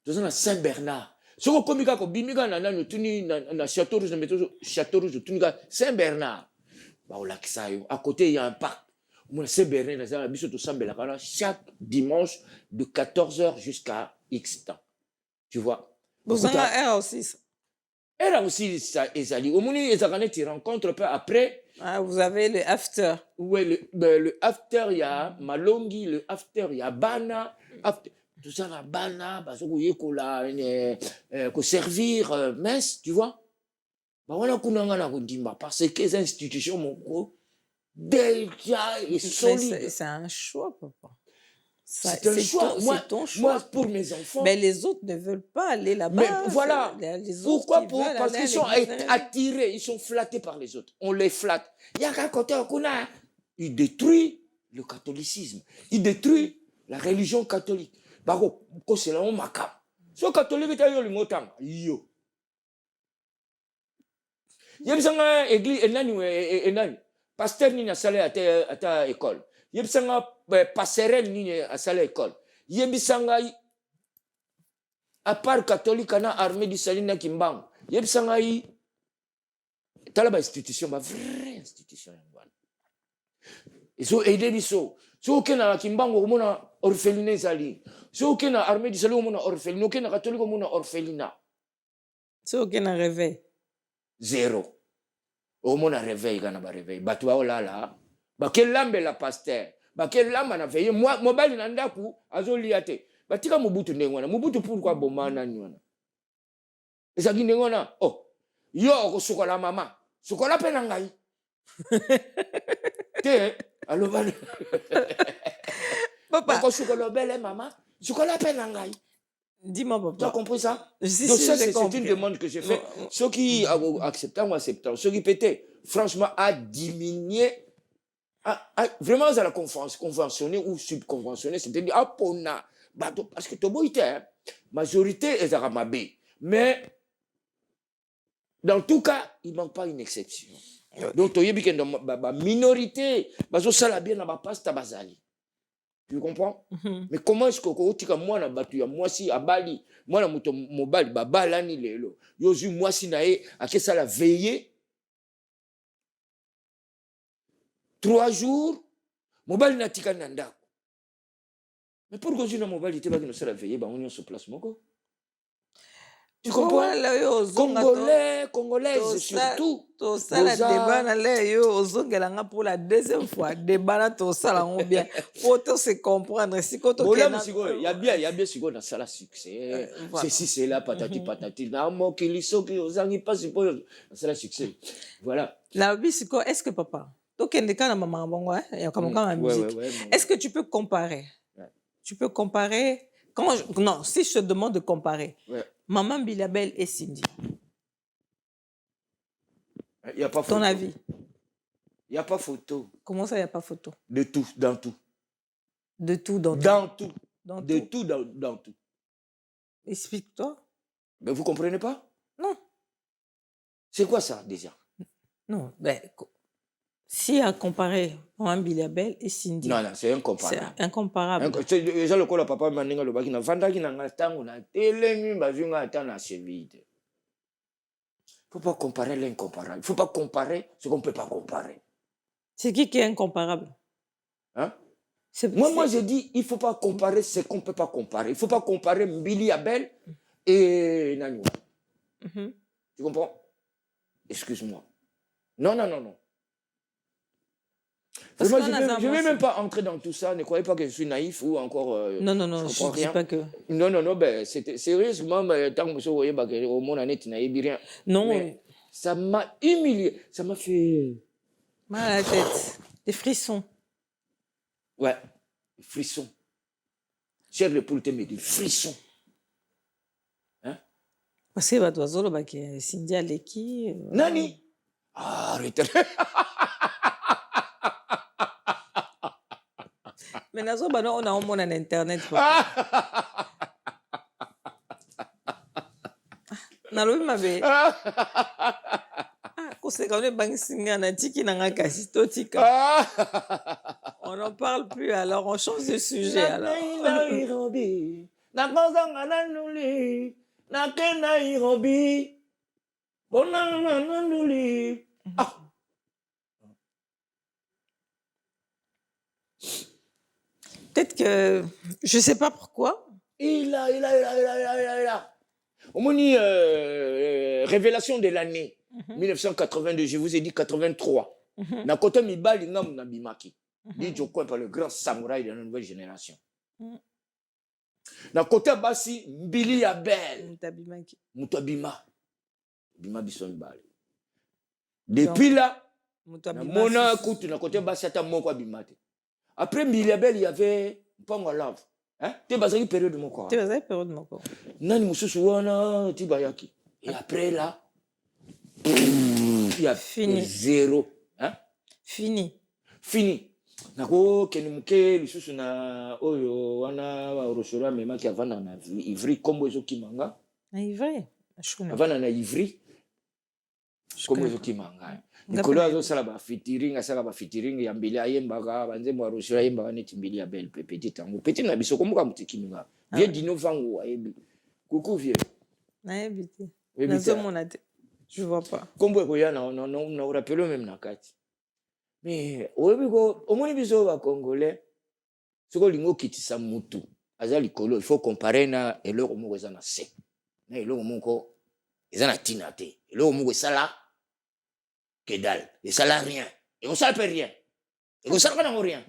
tozana Saint Bernard soko komika ko bimika na nanu tuni na Château Rouge na Château Rouge tunika Saint Bernard ba olakisa yo à côté il y a un parc mon Saint Bernard na biso to sambela kana chaque dimanche de 14h jusqu'à X temps tu vois vous en aussi elle a aussi ça ezali au moni ezakane tu rencontres peu après vous avez le after ouais le after il y a malongi le after il y a bana after tout ça la bana bazo yekola ko servir messe tu vois ba wana kunanga na kundimba parce que les institutions moko déjà est solide c'est un choix papa c'est un choix. Moi, pour mes enfants. Mais les autres ne veulent pas aller là-bas. Mais voilà. Pourquoi? Parce qu'ils sont attirés, ils sont flattés par les autres. On les flatte. Il y a un côté il détruit le catholicisme. Il détruit la religion catholique. Par contre, c'est là où macabre. Ce catholique est allé au limotan. Yo. Il y a une église, une pasteur ni na salé à ta école. Yebisanga passerelle ni à sala école yebisanga à part catholique na armée du salut na kimbango yebisanga tala ba institution ba vraie institution ngwana iso aider biso so kena kimbango komona orphelinat zali so kena armée du salut komona orphelinat kena catholique komona orphelinat so kena réveil zéro omona réveil kana ba réveil batu ba olala quel lambe la pasteur quel lambe na veille moi mobile na ndaku azolia te batika Mobutu ndengwana Mobutu pourquoi bomana nwana ezaki ndengwana Yo, sukola maman. Sukola penangai. Te, aloba. Papa. Donc, sukola belle maman. Sukola penangai. Dis-moi, papa. Tu as compris ça? Si, Donc, si, ça, j'ai c'est une compris. demande que j'ai faite. Ceux qui acceptent ou acceptent, ceux qui pétaient, franchement, à diminuer. Vraiment, à la conventionnée ou subconventionnée, c'est-à-dire, parce que la majorité est aramabé. Mais, dans tout cas, il ne manque pas une exception. Donc, tu as la minorité, ça la bien dans la passe tabazali. Tu comprends? Mais comment est-ce que moi na batu ya moi si abali moi na moto mobali babala ni lelo yozu moi si nae akesa la veiller 3 jours mobali na tika na ndako. Mais pourquoi je na mobali te ba ki no sala veiller ba on sur place moko? Tu comprends? Congolais, Congolaises surtout. Tout ça, la débat, pour la deuxième fois. Débat, tout ça, on bien. Faut se comprendre. Si quand on il y a bien, si on a ça, succès. C'est si c'est là, patati patati. Non, qui lit ça, qui osant pas, c'est pas ça, la succès. Voilà. La bisco, est-ce que papa, donc il y a maman bon, il y a comme quand musique. Est-ce que tu peux comparer? Tu peux comparer? Non, si je te demande de comparer. Maman Bilabel et Cindy. Il n'y a pas photo. Ton avis? Il n'y a pas photo. Comment ça, il n'y a pas photo? De tout, dans tout. De tout, dans tout. Dans tout. Dans de tout. Tout, dans tout. Explique-toi. Mais vous ne comprenez pas? Non. C'est quoi ça, déjà? Non, ben, si à comparer Maman Bilabel et Cindy. Non, c'est incomparable. C'est incomparable. Déjà, le col papa m'a dit que le bac n'a pas qui n'a pas on a télé, bazunga attend la cheville. Il ne faut pas comparer l'incomparable. Il ne faut pas comparer ce qu'on ne peut pas comparer. C'est qui est incomparable? Hein? Moi, je dis, il ne faut pas comparer ce qu'on ne peut pas comparer. Il ne faut pas comparer Mbili Abel et Nanywa. Tu comprends? Excuse-moi. Non. Je ne vais même pas entrer dans tout ça. Ne croyez pas que je suis naïf ou encore. Non, je ne dis pas que. Non, ben, c'était sérieusement, tant que vous voyez, au monde en est, rien. Non. Mais ça m'a humilié. Ça m'a fait. Mal à la tête. Des frissons. Ouais, des frissons. Cher le poule, mais des frissons. Hein? Parce que tu as dit, Cindy Aleki. Nani? Arrête. Mais nazo bano on a un monde en internet. Nalobi mabe. C'est quand même on n'en parle plus, alors on change de sujet. Alors. Peut-être que je ne sais pas pourquoi. Il a. Au moins, révélation de l'année 1982, je vous ai dit 83. Na côté Mibali ngam na bimaki. Dit Joko par le grand samouraï de la nouvelle génération. Na côté Bassi Mbili Abel. Mutabima. Bima biso Mibali. Depuis là, Mona Koutu na côté Bassi ata moko abimate. Après Mbili Abel, il y avait Pongo Love. Hein? Tu as une période de mon corps. Tu as une période de mon corps. Nani mususu wana tibayaki. Et après là, il y a zéro. Hein? Fini. Nako kenuke lisusu na oyo wana oroshora mema ki avana na Ivry kombo ezo kimanga. Na Ivry. Avana na Ivry. Kombo ezo kimanga. Nicolas azo sala ba featuring ya Mbili ayembaka banze mo oroshora ayembaka neti Mbili ya belle petit tango. Petit na biso kombo ka mutikiminga. Vieux dino vango ayebi. Coucou vieux. Na yebite. Nazo monate. Je vois pas. Kombo ekoya na rappelé même na kati. Mais au moins biso ba congolais soko lingo kitisa mutu aza likolo il faut comparer na eloko moko eza na se na eloko moko eza na tina te eloko moko esala que dalle esala rien et on sala rien et on sala na rien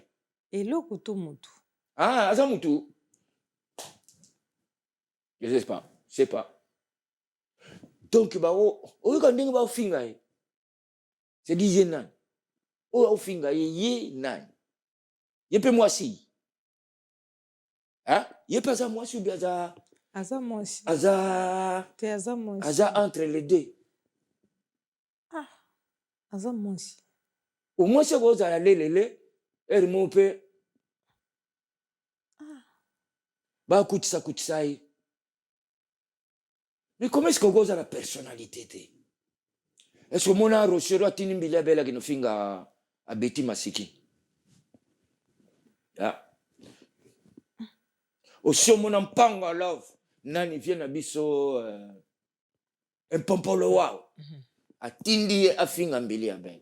eloko to mutu aza mutu je sais pas Donc, on finga. C'est dit Yenan. On finga Yenan. Il peut moi si. Hein? Il pas ça moi si ou bien ça. Aza moi aussi. Aza. T'es Aza moi aussi. Aza entre les deux. Ah, Aza moi aussi. Au moins, c'est que vous allez les. Elle mon père. Bah, coûte ça. Mais comment est-ce que vous avez la personnalité? Est-ce que mon a reçu à Tinimbila Bella qui nous finga à Betty Masiki? Ah. Aussi, mon ampanga love. Nani vient à biso. Un pompolo wow. A Tindi a finga mbili à ben.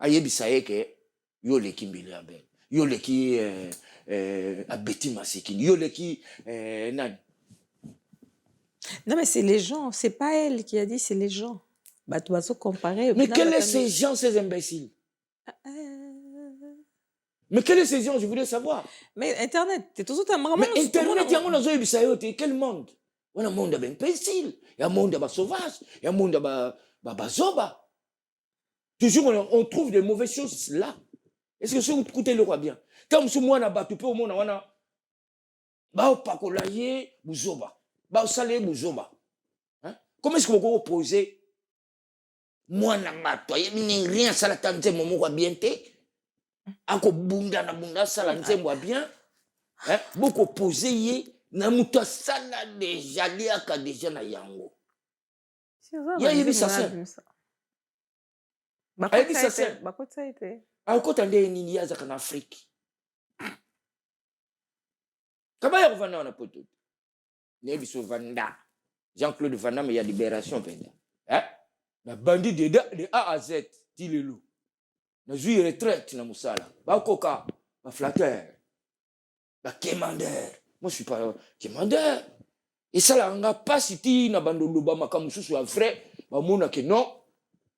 A yebisaye ke yoleki mbili à ben. Yoleki à Betty Masiki. Yoleki nani. Non, mais c'est les gens. C'est pas elle qui a dit, c'est les gens. Bah, tu vas se comparer. Mais quels sont ces gens, ces imbéciles? Mais quels sont ces gens, je voulais savoir. Mais Internet, t'es toujours un Mais Internet, il y a un monde qui quel monde? Il y a un monde imbécile. Il y a un monde sauvage. Il y a un monde zoba. Toujours, on trouve des mauvaises choses là. Est-ce que ça vous coûte le roi bien? Comme si moi, tu peux au monde, comment est-ce que vous opposez moi, rien, ça la tante, mon mot bien té. Ako bunda na bunda, ça la moi bien. Beaucoup opposé, na muta sala déjà, liaka déjà na yango. Il y a eu ça. Bah, quoi ça a été? Ah, quand on est en Afrique. Comment est-ce qu'on a poto? Nebiso Vanda. Jean-Claude Van Damme, il y a libération. Hein? La bandit de A à Z, dit le loup. Na joué retraite na musala. Ba koka, ba flatteur, ba quémandeur. Moi je suis pas quémandeur. Et ça là on a pas cité na bandolo ba makamususu à vrai, ba mona que non.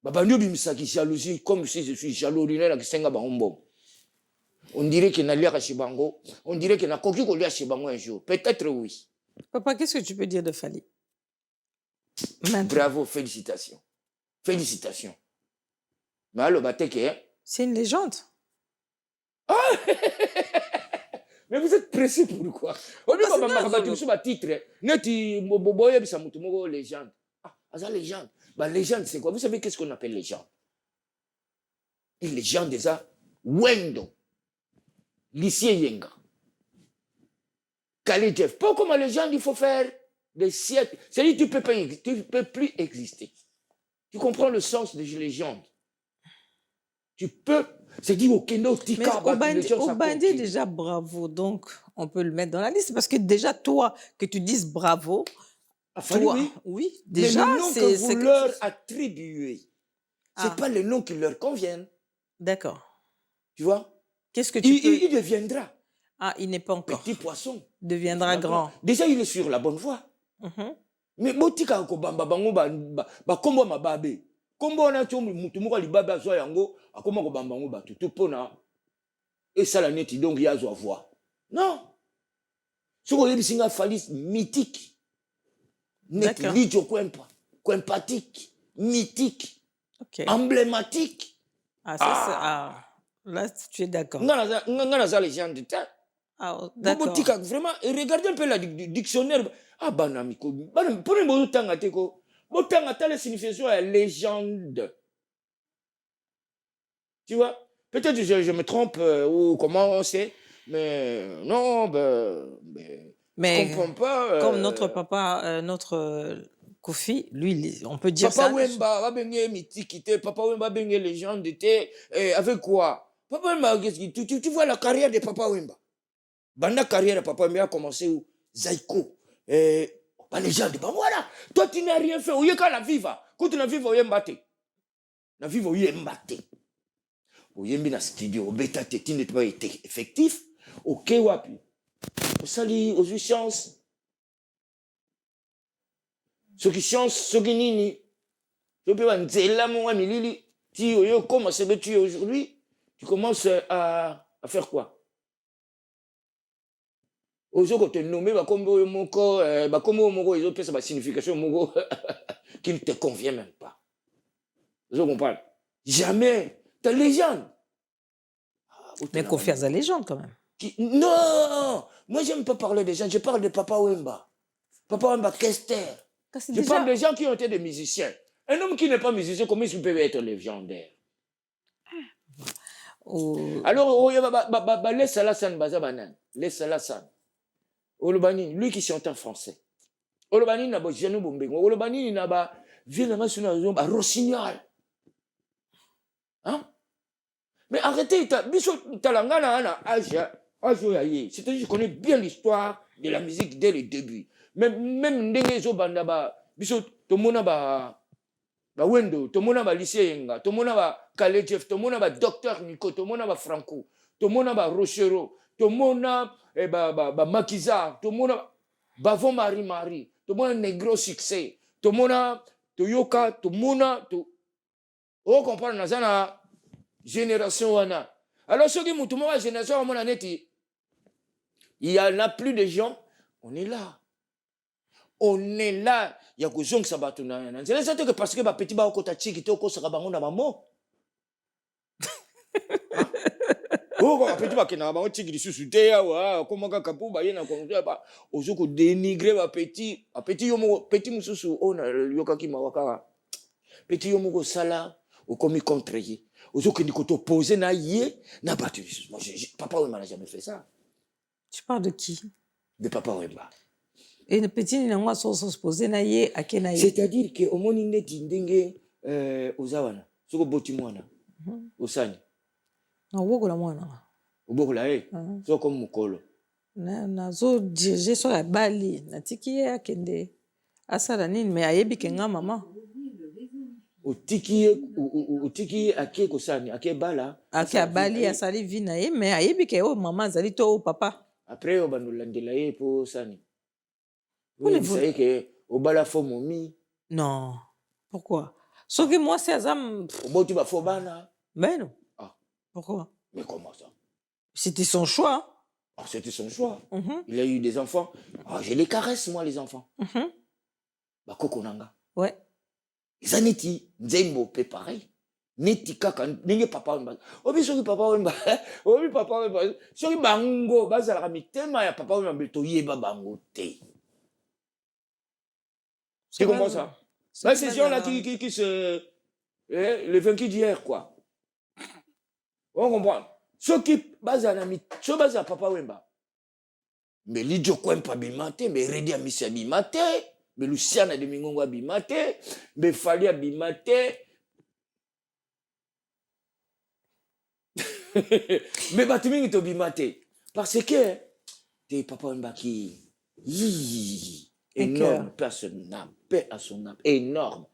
Ba bandio bimisaki jalousie comme si je suis jaloux na kisenga ba hombo. On dirait qu'il n'a lié à Chibango, on dirait qu'il n'a coquille qu'on lui a Chibango un jour. Peut-être oui. Papa, qu'est-ce que tu peux dire de Fally? Bravo, félicitations. Félicitations. Mais alors, c'est une légende. Ah mais vous êtes pressé pourquoi? On dit que ma titre, neti boboye bisa mutumo légende. Ah, ça légende. Bah légende c'est quoi? Vous savez qu'est-ce qu'on appelle légende? Une légende déjà Wendo. Lycée Yenga. Kali Jeff. Pas comme légende, il faut faire des siècles. C'est-à-dire tu peux plus exister. Tu comprends le sens des légendes? Tu peux. C'est dit au Kendo Tika. Mais Obandi déjà bravo, donc on peut le mettre dans la liste parce que déjà toi que tu dises bravo. Toi, oui, déjà mais le nom que vous leur attribuez, c'est pas le nom qui leur conviennent. D'accord. Tu vois? Qu'est-ce que tu il deviendra. Ah, il n'est pas encore. Petit poisson. Deviendra grand. Déjà, il est sur la bonne voie. Mais botika ko bamba bango ba kombo mababe. Kombo na tio mutu moko libaba zo yango akoma ko bamba bango ba tout pona. Et ça la neti donc ya zo voix. Non. Ce qu'on dit singa Fally mythique. Net lidio empathique, mythique. OK. Emblématique. Ah ça c'est là tu es d'accord. Non, les gens de temps. Ah, d'accord. Vraiment, regardez un peu le dictionnaire. Ah, banamiko. Prenez mon temps à teko. Mon temps à la signification est légende. Tu vois? Peut-être que je me trompe ou comment on sait. Mais non, mais je comprends pas. Comme notre papa, notre Kofi, lui, on peut dire Papa ça. Wemba va baigner mythique, Papa Wemba va baigner légende. Avec quoi? Papa Wemba, tu vois la carrière de Papa Wemba. Banda carrière de Papa Wemba a commencé où? Zaiko. Pas légende. Voilà. Toi, tu n'as rien fait. Où est-ce que la viva? Quand tu n'as viva, où est-ce que la viva, où est-ce que où est-ce que studio, au bêta, tu n'es pas effectif. Ok, wapi. Au sali, aux chances. Ceux qui chance, ceux qui nini. Je peux dire, là, mon ami Lili, tu commences à tuer aujourd'hui, tu commences à faire quoi? Ozoko te nommer bakombo moko bakombo moko ils ont fait sa signification moko qui ne te convient même pas. Vous comprenez? Jamais. Ta légende. Mais Kofi a légende quand même. Non, moi j'aime pas parler des gens, je parle de Papa Wemba. Papa Wemba Kester. Je parle des gens qui ont été des musiciens. Un homme qui n'est pas musicien, comment il peut être légendaire? Alors, laisse Alassane Bazabanan. Laisse Alassane. Olobani, lui qui chante en français. Olobani n'a pas Jeannot Bombengo. Olobani n'a pas Rossignol. Hein? Mais arrêtez, c'est-à-dire je connais bien l'histoire de la musique dès le début. Même Ndengezo Bandaba, Bissot, Tomona ba Wendo, Tomona ba lycée Yenga, Tomona ba Kaledjef, Tomona ba Docteur Nico, Tomona ba Franco, Tomona ba Rochero, Tomona ba Makiza, Tomona Bavon Marie, Tomona Negro Succès, Tomona Toyoka, Tomona to. Oh, comprendre Nazana. Génération wana. Alors ceux qui m'ont tout la génération mon année, il y en a plus de gens. On est là. On est là. Il y a que gens qui s'abattent. C'est là que parce que ma petit ba okota chiki te oko sera bango na mamo. Oh ba petit ba kena bango chiki disusu te ya wa comment ka kapu ba yena ko ba ozoko dénigrer ba petit yomo petit mususu ona yoka ki mawaka. Petit yomo ko sala ou comme contre yi. Aujourd'hui, nous sommes opposés na battu. Moi, Papa Wemba n'a jamais fait ça. Tu parles de qui? De Papa Wemba. Et le petit n'a sont opposés na à Kenaye. C'est-à-dire que au moins il n'est d'indenge ozawana, soko botimwana, osani. Na woko la mwana. Oboko la soko comme mukolo. Na zo diriger sur la bali, na tiki akende. Asala nini mais ayebi kenga maman. Otiki ake kosani ake bala ake bali asali vina ye mais ayebi ke o maman azali to papa après o bandolandela ye po sani vous savez que o bala fo momi non pourquoi soki moi c'est azam oboti ba fo bana mais non pourquoi mais comment ça c'était son choix c'était son choix il a eu des enfants je les caresse moi les enfants ba kokonanga ouais ça neti nzembo pe pareil neti kaka ndenge Papa Wemba obi soki Papa Wemba soki bango bazala mitema ya Papa Wemba to yeba bango te c'est comment ça bah ces gens là qui se les vaincus d'hier quoi on comprend soki bazala so bazala Papa Wemba mais lidio kwempa bimate mais redi amisi bimate mais Luciana de Mingongo abimate, mais Fali abimate. Mais Batumingi to bimate. Parce que t'es Papa Wemba qui énorme personne, paix à son âme, énorme.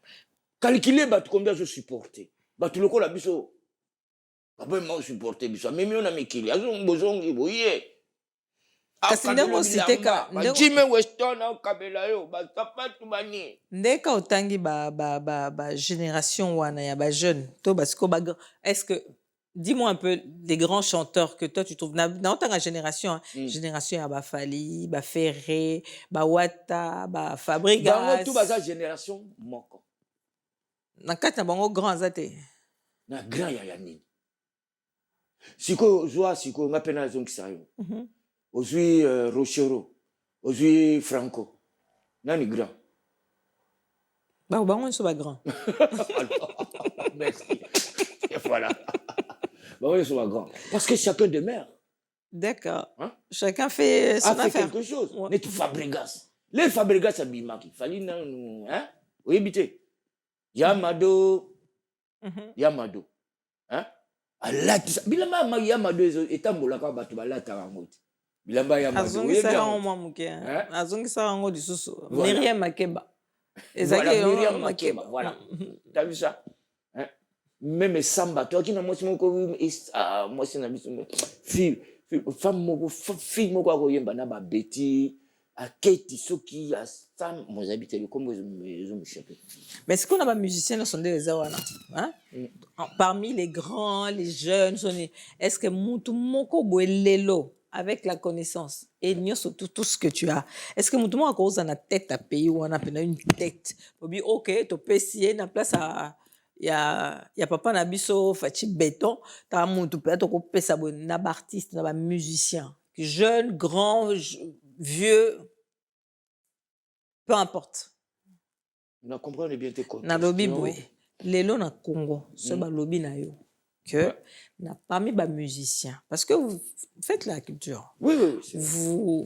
Calculer combien je supportais. Batu loko la biso. Papa Wemba supporté biso. Même on a mis qu'il y a un besoin qui voyait. Ndeka otangi ba génération wana ya ba jeune to basiko ba est-ce que dis-moi un peu des grands chanteurs que toi tu trouves dans ta génération génération ya ba Fali ba Ferré ba Wata ba Fabregas dans tout baza génération moko na kati na bango grand azate na grand ya nini siko joa siko ngapena zonkisa yo Aujourd'hui, Rochero, aujourd'hui, Franco. Nani grand. Bah, on est grand. Merci. Et voilà. Bah, on est grand. Parce que chacun demeure. D'accord. Chacun fait son affaire. Fait quelque chose. Mais tu Fabregas. Les Fabregas abimaki. Fali na nous, hein? Oui, bité. Yamado. Yamado. Hein? Alati. Bilama ma Yamado etambola ka batu balata ngoti. Bilamba ya azongisa yango muke azongisa yango lisusu Myriam Makeba ezaki Myriam Makeba voilà t'as vu ça même Samba toi qui na moi moi c'est na biso fille moko akoyemba na ba beti aketi soki ya sam moi habite le comme ils ont échappé mais est-ce qu'on a pas musiciens sont des wana hein parmi les grands les jeunes est-ce que mutu moko boelelo avec la connaissance et surtout tout ce que tu as. Est-ce que tout le monde a cause dans la tête à payer ou on a une tête? On dit, ok, tu peux essayer, na place à. Il y a papa Nabiso, Fachi Béton, tu as un tu peux être un artiste, un musicien, jeune, grand, vieux, peu importe. On comprend bien tes contextes. Na lobi boy. Lelo na Congo, ce lobby na yo. Que n'a pas mis ba musicien. Parce que vous faites la culture. Oui. Vous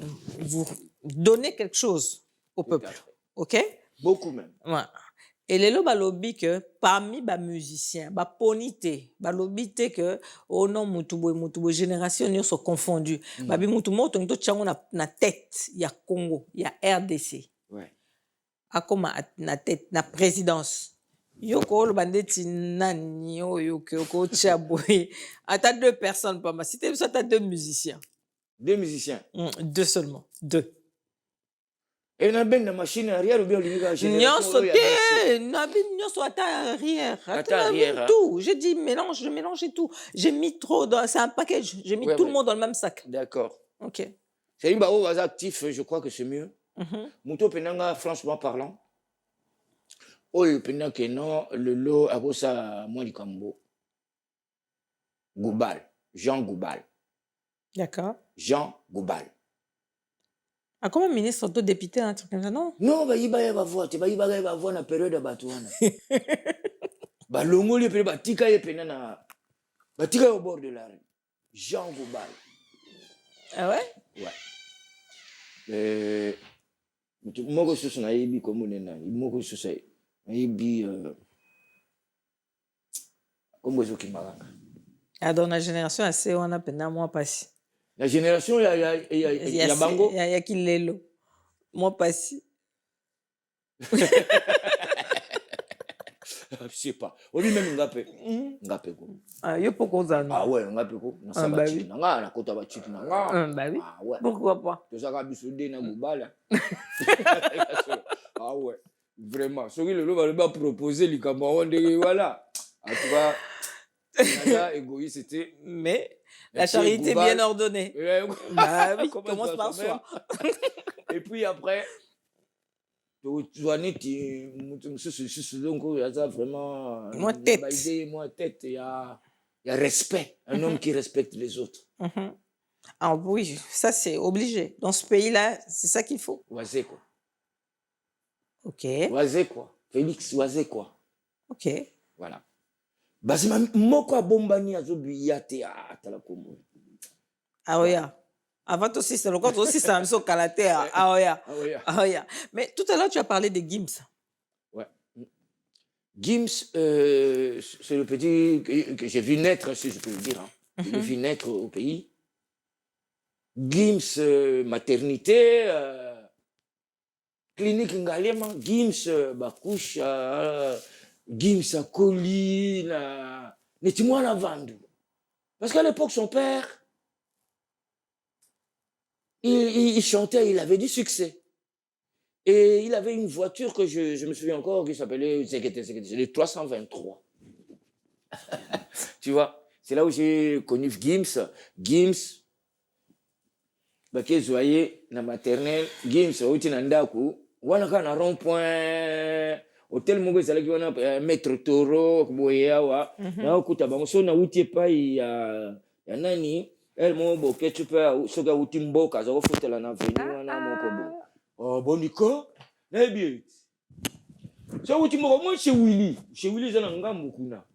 donnez quelque chose au peuple. OK? Beaucoup même. Ouais. Et lelo ba lobby que parmi ba musiciens, ba ponité, ba lobby te que oh non mutubo génération ils sont confondus. Ba bi mutumo to tchango na tête, il y a Congo, il y a RDC. Ouais. A comme na tête, na présidence. Yoko le bandeti nani yoko chaboy. T'as 2 personnes pas mal. Si t'as 2 musiciens. 2 musiciens. 2 seulement. 2. Et on a bien la machine arrière ou bien le génération. Nyonso ata arrière. Arrière. Tout. J'ai dit mélange, je mélangeais tout. J'ai mis trop dans c'est un package. J'ai mis tout le monde dans le même sac. D'accord. OK. C'est une bao actif, je crois que c'est mieux. Muto penanga franchement parlant. Oyo pendant que non le lot a ça moi du Cambo. Goubal, Jean Goubal. D'accord. Jean Goubal. Ah, comment ministre auto député un truc comme ça non? Non, ba yiba ya ba vote, ba yiba ya ba vote na période ba tuana. Ba longo le pe ba tika ye pena na ba tika au bord de la rue. Jean Goubal. Ah ouais? Ouais. Moko susu na yibi komune na, moko susu yibi comme ça qui maranga. Ah, dans la génération assez on a peine moi passé. La génération il y a bango. Il y a qui lelo. Moi passé. Je sais pas. Au lui même ngape. Ngape ko. Ah, yo poko zano. Ah ouais, ngape ko. Na sabati na nga na kota ba chiki na nga. Bah oui. Ah ouais. Pourquoi pas? To saka bisode na Goubal. Ah ouais. Vraiment. Soki le va le proposer les Cameroun voilà. En tout cas, Nana égoïste c'était. Mais la charité bien ordonnée. Bah oui, commence par soi. Et puis après, tu vois, donc il y a vraiment. Moi tête, il y a respect. Un homme qui respecte les autres. Ah oui, ça c'est obligé. Dans ce pays-là, c'est ça qu'il faut. Oisé quoi. OK. Oisé quoi. Félix Oisé quoi. OK. Voilà. Basima moko bombani azobi yate atala kombo. Ah oui. Avant aussi c'est le compte aussi c'est un so kalater. Ah oui. Mais tout à l'heure tu as parlé de Gims. Ouais. Gims c'est le petit que j'ai vu naître si je peux le dire hein. Je l'ai vu naître au pays. Gims maternité clinique Ngalema, Gims bakouche Gims à Koli, nettement la vendre. Parce qu'à l'époque, son père, il chantait, il avait du succès. Et il avait une voiture que je me souviens encore, qui s'appelait le 323. Tu vois, c'est là où j'ai connu Gims. Gims, bah, qui est dans la maternelle, Gims, où tu n'as pas un rond-point. Hôtel moko ezalaki wana maître toro boyeawa na okuta bango so na uti epai ya nani elle mo boke tu peux soki auti mboka aza kofutela na veni wana moko bo oh boniko na bien so uti moko mo chez Willy eza na ngambu kuna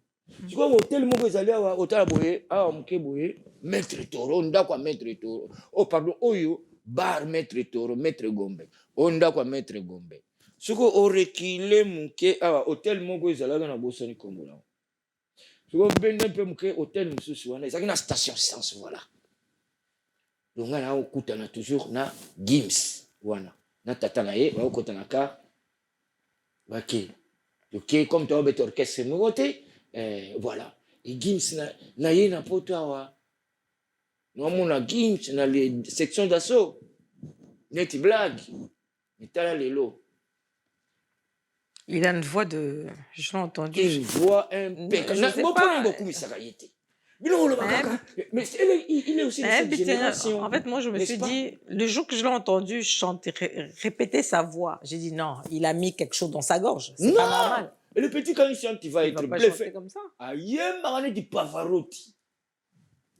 siko hôtel moko ezali awa otala boye awa moke boye maître toro ndako ya maître toro oh pardon oyo bar maître toro maître Gombe oh ndako ya maître Gombe. Ce qu'on aurait reculé mouké à hôtel mongo izalaga na bosani kombola. Ce qu'on bende un peu mouké hôtel mususu wana ezaki na station essence voilà. Donc là on kutana toujours na Gims wana. Na tata na ye ba kota na car. OK. OK comme toi bet orchestre mogote voilà. Et Gims na ye na poto awa. No mona Gims na les sections d'assaut. Neti blague. Mitala lelo. Il a une voix de... Je l'ai entendu. Une voix impeccable. Je sais pas. Beaucoup Misakayete. Mais il est aussi de cette génération. En fait, moi, je me suis dit, le jour que je l'ai entendu chanter, répéter sa voix, j'ai dit non, il a mis quelque chose dans sa gorge. C'est pas normal. Et le petit, quand il chante, il va être bluffé. Comme ça. Aïe, marane du Pavarotti.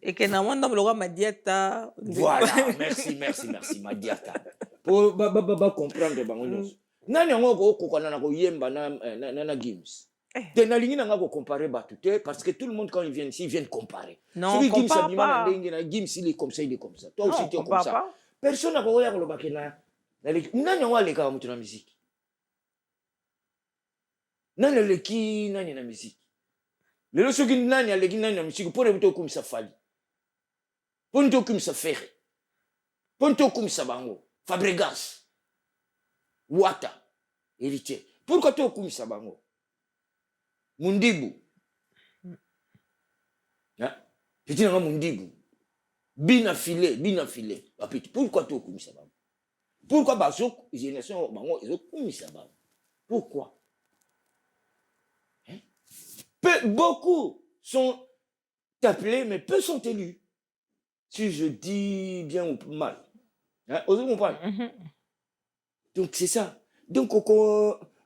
Et que dans le roi Madiata. Voilà, merci, Madiata. Pour comprendre, nani yango kokana na koyemba na Gims. Tenalingi nanga ko comparer batute parce que tout le monde quand ils viennent ici ils viennent comparer. Non, on compare pas. Gims il est comme ça, il est comme ça. Toi aussi tu es comme ça. Personne n'a koya ko lobake na nani yango aleka mutu na musique. Nani aleki nani na musique. Lelo soki nani aleki nani na musique pour ebuto kumisa Fally. Pour nto kumisa Ferré. Pour nto kumisa bango. Fabregas. Wata, héritier. Pourquoi tu as comme ça, bango? Mundibu. Petit n'a Mundibu. Bina filé. Pourquoi tu as comme ça, bango? Pourquoi Bazok, génération, bango, ils ont comme ça, bango? Pourquoi? Beaucoup sont appelés, mais peu sont élus. Si je dis bien ou mal. Osez comprendre. Donc c'est ça. Donc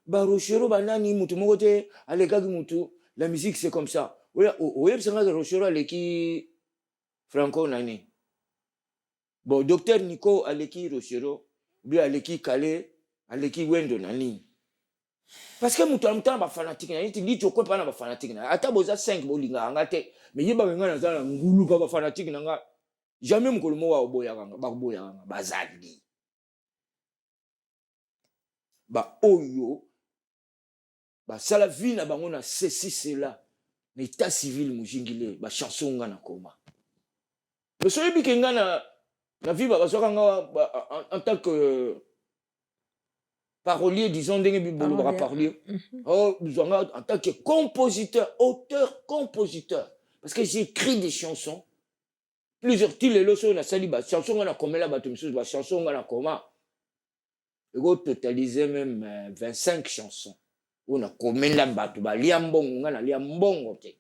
Rochero banani mutu mokote alekaki mutu, la musique c'est comme ça. Oyeb sanga Rochero aleki Franco nani. Bon docteur Nico aleki Rochero, bi aleki Kale, aleki Wendo nani. Parce que mutu amta ba fanatique nani, tu dis tu quoi pas na ba fanatique na. Ata boza 5 bolinga ngate, mais yeba nga na za ngulu pa ba fanatique nanga. Jamais mukolo wa oboya kanga, ba oboya kanga, bazali. Ba oyo ba sala vie na bango na ceci cela na état civil mujingile ba chanson nga na koma le soyebi ke nga na vie ba soka nga en tant que parolier disons ndenge bibolo ba parolier en tant que compositeur auteur compositeur parce que j'écris des chansons plusieurs titres le so na sali ba chanson nga na komela ba tumsu ba chanson nga na koma. Il a totalisé même 25 chansons. On a commandé la bateau, ba liambongo, on a liambongo te.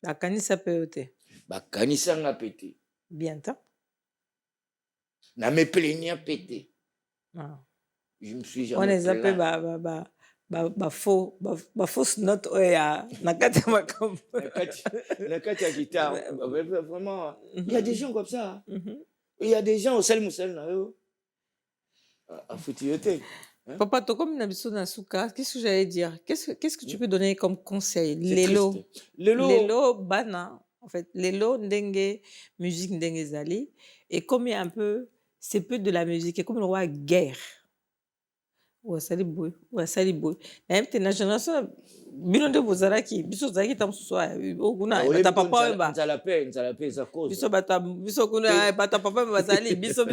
La kanisa peote. Ba kanisa nga pété. Bientôt. Na me plaignant pété. Je me suis jamais. On les appelle ba fausse note oya na kati makambo. Na kati ya guitare. Vraiment, il y a des gens comme ça. Il y a des gens au sel moussel na yo. Papa, toi, comme Nasuka, qu'est-ce que j'allais dire? Qu'est-ce que tu peux donner comme conseil? Lelo, bana, en fait, Lelo, ndenge, musique, ndenge zali. Et comme il y a un peu, c'est peu de la musique, et comme le roi guerre. Ou sali boy. Même la génération, bino de bozaraki, biso zaki tam soa, oguna, ta papa ba. Nzalape za cause. Biso kuna, ta papa bazali, biso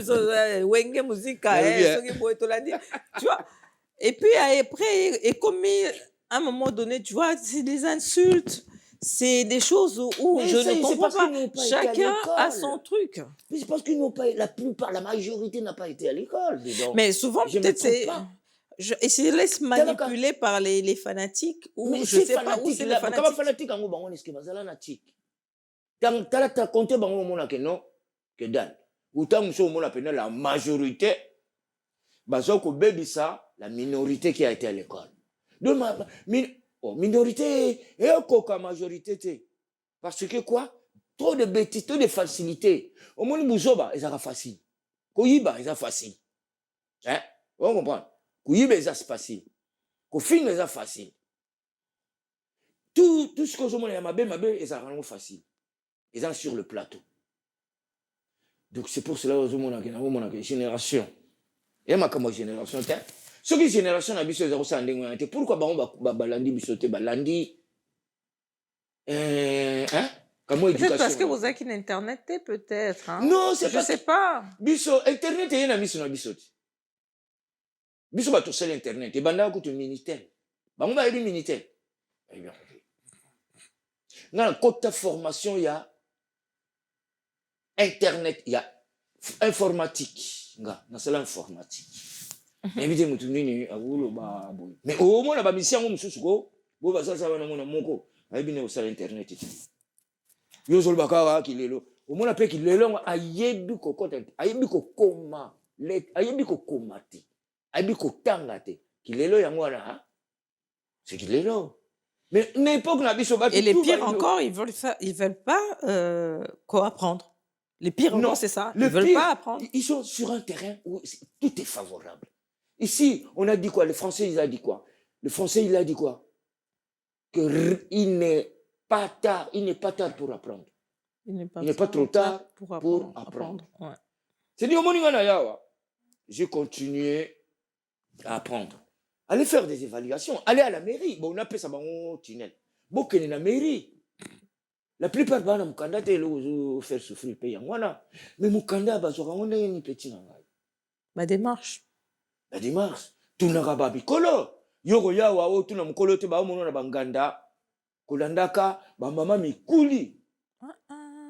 wenge musika, soki boy to l'a dit. Tu vois? Et puis après, et comme à un moment donné, tu vois, c'est des insultes. C'est des choses où je ne comprends pas. Chacun a son truc. Mais c'est parce qu'ils n'ont pas, la majorité n'a pas été à l'école. Mais souvent, peut-être c'est... Et se laisse manipuler par les fanatiques ou mais je sais pas où c'est les fanatiques. Quand fanatique en bango est-ce que bazala na tique. Quand t'as compté bango mona que non que dalle. Ou tant que mona pena la majorité bazoko bebisa la minorité qui a été à l'école. Donc minorité et coca majorité parce que quoi? Trop de bêtises, trop de facilité. Au moins buzoba ezaka facile. Koyiba eza facile. Hein? On comprend. Koyiba eza facile. Ko film eza facile. Tout ce que je montre mabe eza vraiment facile. Eza sur le plateau. Donc c'est pour cela que je montre génération. Et ma comme génération te. Ce qui génération na biso eza ko sa ndenge te. Pourquoi ba balandi biso te balandi hein? Peut-être parce que vous avez une internet peut-être hein? Non, c'est je sais pas. Biso internet est na biso na biso. Biso ba to sel internet et banda ko to ministère. Ba ngba yebi ministère. Eh bien. Na côté formation il y a internet, il y a informatique. Na sala informatique. Invité mutu nini abulo ba boy. Mais au moins ba mission mo mususu ko bo ba sala na mona moko. Ayebi ne au sel internet. Yo zolo baka kilelo. Omona pe kilelo ayebi kokota, ayebi kokoma, ayebi kokomati, ayebi kotanga te. Kilelo yango wana, c'est kilelo. Mais n'importe la biso Et les pires encore, ils veulent pas co-apprendre. Les pires encore, c'est ça. Ils veulent pas apprendre. Ils sont sur un terrain où tout est favorable. Ici, on a dit quoi? Le Français, il a dit quoi? Le Français, il a dit quoi? Il n'est pas tard, pour apprendre. Il n'est pas trop tard pour apprendre. Ouais. C'est dit au Moningana Yawa. J'ai continué à apprendre. Allez faire des évaluations. Allez à la mairie. Bon, on appelle ça un tunnel. Bon, qu'il y a la mairie. La plupart de nos candidats, ils faire souffrir le pays. Mais mon candidat, on a une petite. La démarche. La démarche. Tout n'a pas bicolo. Yoko yawa o tout n'a mukolo te ba o mono na banganda. Kolandaka ba mama mikuli.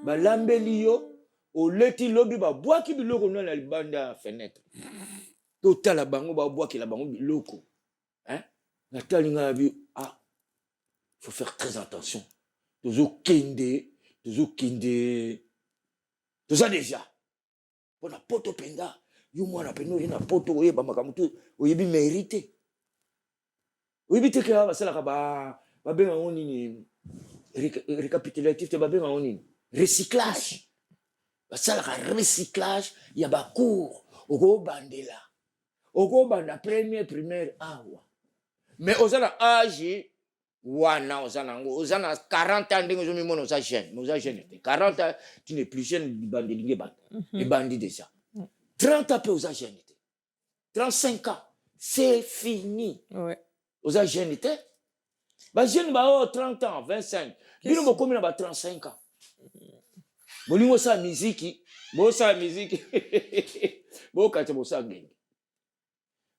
Ba lambeli yo o leti lobi ba boaki biloko na la libanda fenêtre. Total la bango ba boaki la bango biloko. Hein? Natali nga bi faut faire très attention. Tozo kende. Toza déjà. Pour la poto penda. Yo mwana peno na poto oyeba makamutu oyebi mérité. Oyebi te ka basala ba benga nini récapitulatif te ba benga nini recyclage. Basala recyclage ya ba cours oko bandela. Oko banda primaire awa. Mais ozana âge wana ozana 40 ans ndenge zomi mona oza jeune. 40 ans tu n'es plus jeune bandi linge banda. Et bandi déjà. 30 ans, aux jeunes. 35 ans, c'est fini. Ouais. Aux jeunes, bah jeune, 30 ans, 25. Bino mo komi na 35 ans. Bolingo sa musique, bo sa musique. Bo kati bo sa geng.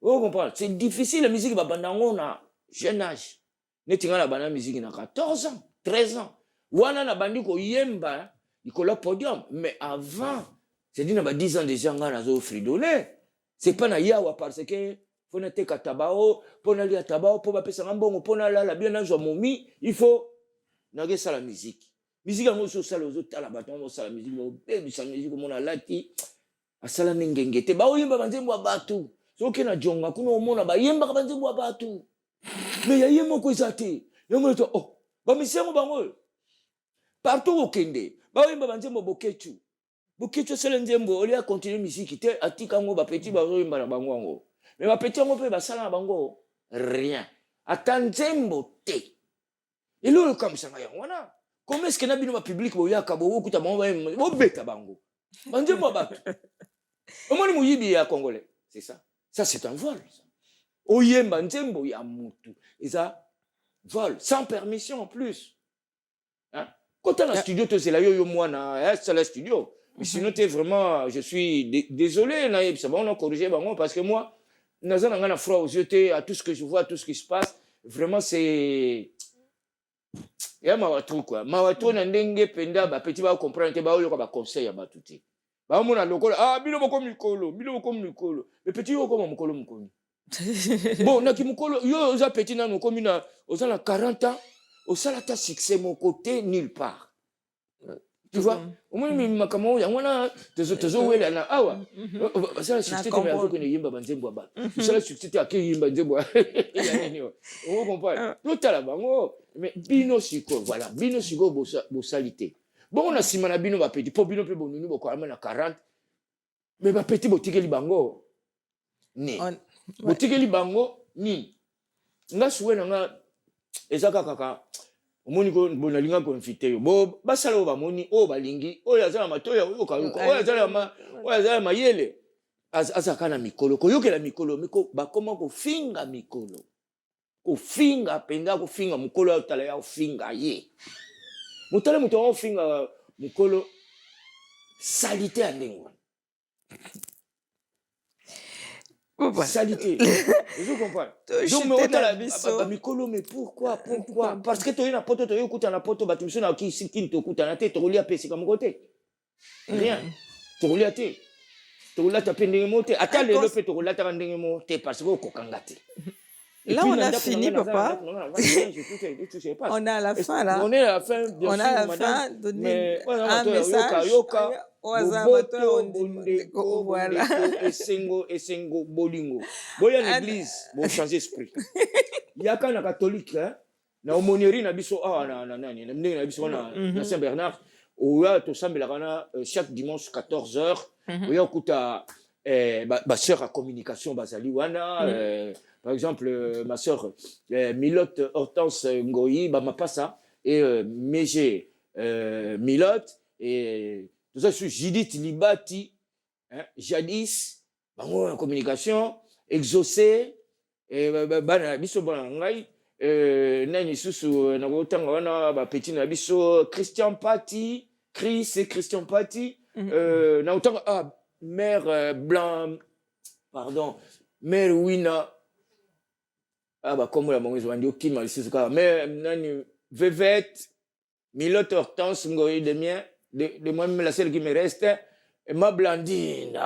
Vous comprenez? C'est difficile la musique ba bandango na jeune âge. Netinga na bana musique na 14 ans, 13 ans. Wana na bandi ko yemba, ikola podium, mais avant c'est dit, 10 ans déjà, on a fridolé. C'est pas na yawa parce que, faut na te katabao, pour na lia tabao, pour bapesa ngambongo, pour na la bien na momi, il faut, na ça la musique. Musique, on a ça, les autres, la bâton, on a la musique, on a la musique, on a lati, a sala nengengete, ba oyemba banzembo abatu. So ke na jonga, kuno omona ba yemba banzembo abatu. Mais ya yemo ko izate. Yemo to, ba misiamo bango. Partout au kende, ba oyemba banzembo bokechu. Bokecho sele nzembo oli a continuer musique te atika ngo ba petit ba oyemba na bango ngo. Mais ba petit ngo pe ba sala na bango rien. Ata nzembo te. Et là comme ça ya wana. Comment est-ce que na bino ba public bo yaka bo okuta bo beta bango. Banzembo ba. Omoni muyibi ya congolais, c'est ça. Ça c'est un vol. Oyemba nzembo ya mutu. Et ça vol sans permission en plus. Hein? Quand on a studio to c'est là yo mwana, c'est la studio. Mais sinon, vraiment, je suis désolé, Naïb, c'est bon, on a corrigé, parce que moi, nous avons un froid aux yeux, à tout ce que je vois, tout ce qui se passe, vraiment, c'est. Il y a ma truc, quoi. Ma truc, n'endenge penda, petit va comprendre, il y a conseil à batouti. On a le col, bilo comme Mikolo. Le petit, comme Mikolo. Bon, on a qui Mikolo, yo, za petit, na, comme une, aux 40 ans, au salata succès, mon côté, nulle part. Tu vois, au moins, il m'a comme on a des autres ouais là, awa. Ça la succès de la que yimba banzembo ba. Ça la succès à qui yimba banzembo. On comprend. Tout à la bango, mais bino siko, voilà, bino siko bossalité. Bon, on a simana bino ba petit, pour bino pe bon nous ko amena 40. Mais ba petit botikeli bango. Ni. Botikeli bango ni. Nga suwe nga ezaka kaka. Omoni ko bonalinga ko invité yo bo basala ba moni o balingi o yazala matoya o kaluka o yazala mayele azaka na mikolo ko yokela mikolo miko bakoma ko finga mikolo ko finga penda ko finga mukolo ya tala ya finga ye mutale muto o finga mukolo salité andengo salité. Je comprends. Donc, mais Mikolo, mais pourquoi? Parce que tu as une poto, tu as écouté la poto, tu as qui te coûte à la tête, tu as PC comme côté. Rien. Tu as tête. Tu as tapé des mots, attends les lopes, tu as tapé des mots, parce que tu as Là, on a fini, papa. On est à la fin, là. On est à la fin, bien sûr, on est à la madame. fin, donner Mais un message. Au hasard, voilà. Esengo, bolingo. Boya l'église, bon changer esprit. Il y a quand catholique, hein. Na aumônerie na biso na biso na Saint-Bernard, oya to sambelaka chaque dimanche 14h, oya kuta ba sœur à communication bazali wana, par exemple ma sœur Milotte Hortense Ngoyi ba mapasa et Mégé Milotte et tout ça sur Judith Libati, hein, jadis bango en communication exaucé et bana biso bana ngai nani susu na kotanga wana ba petit na biso Christian Paty, Chris et Christian Paty, na kotanga mère blanc, pardon, mère Wina, bah comme la maman ils ont dit mal c'est ça, mais nani Vevette, Milotte Hortense Ngoyi de moi-même la seule qui me reste, et ma Blandine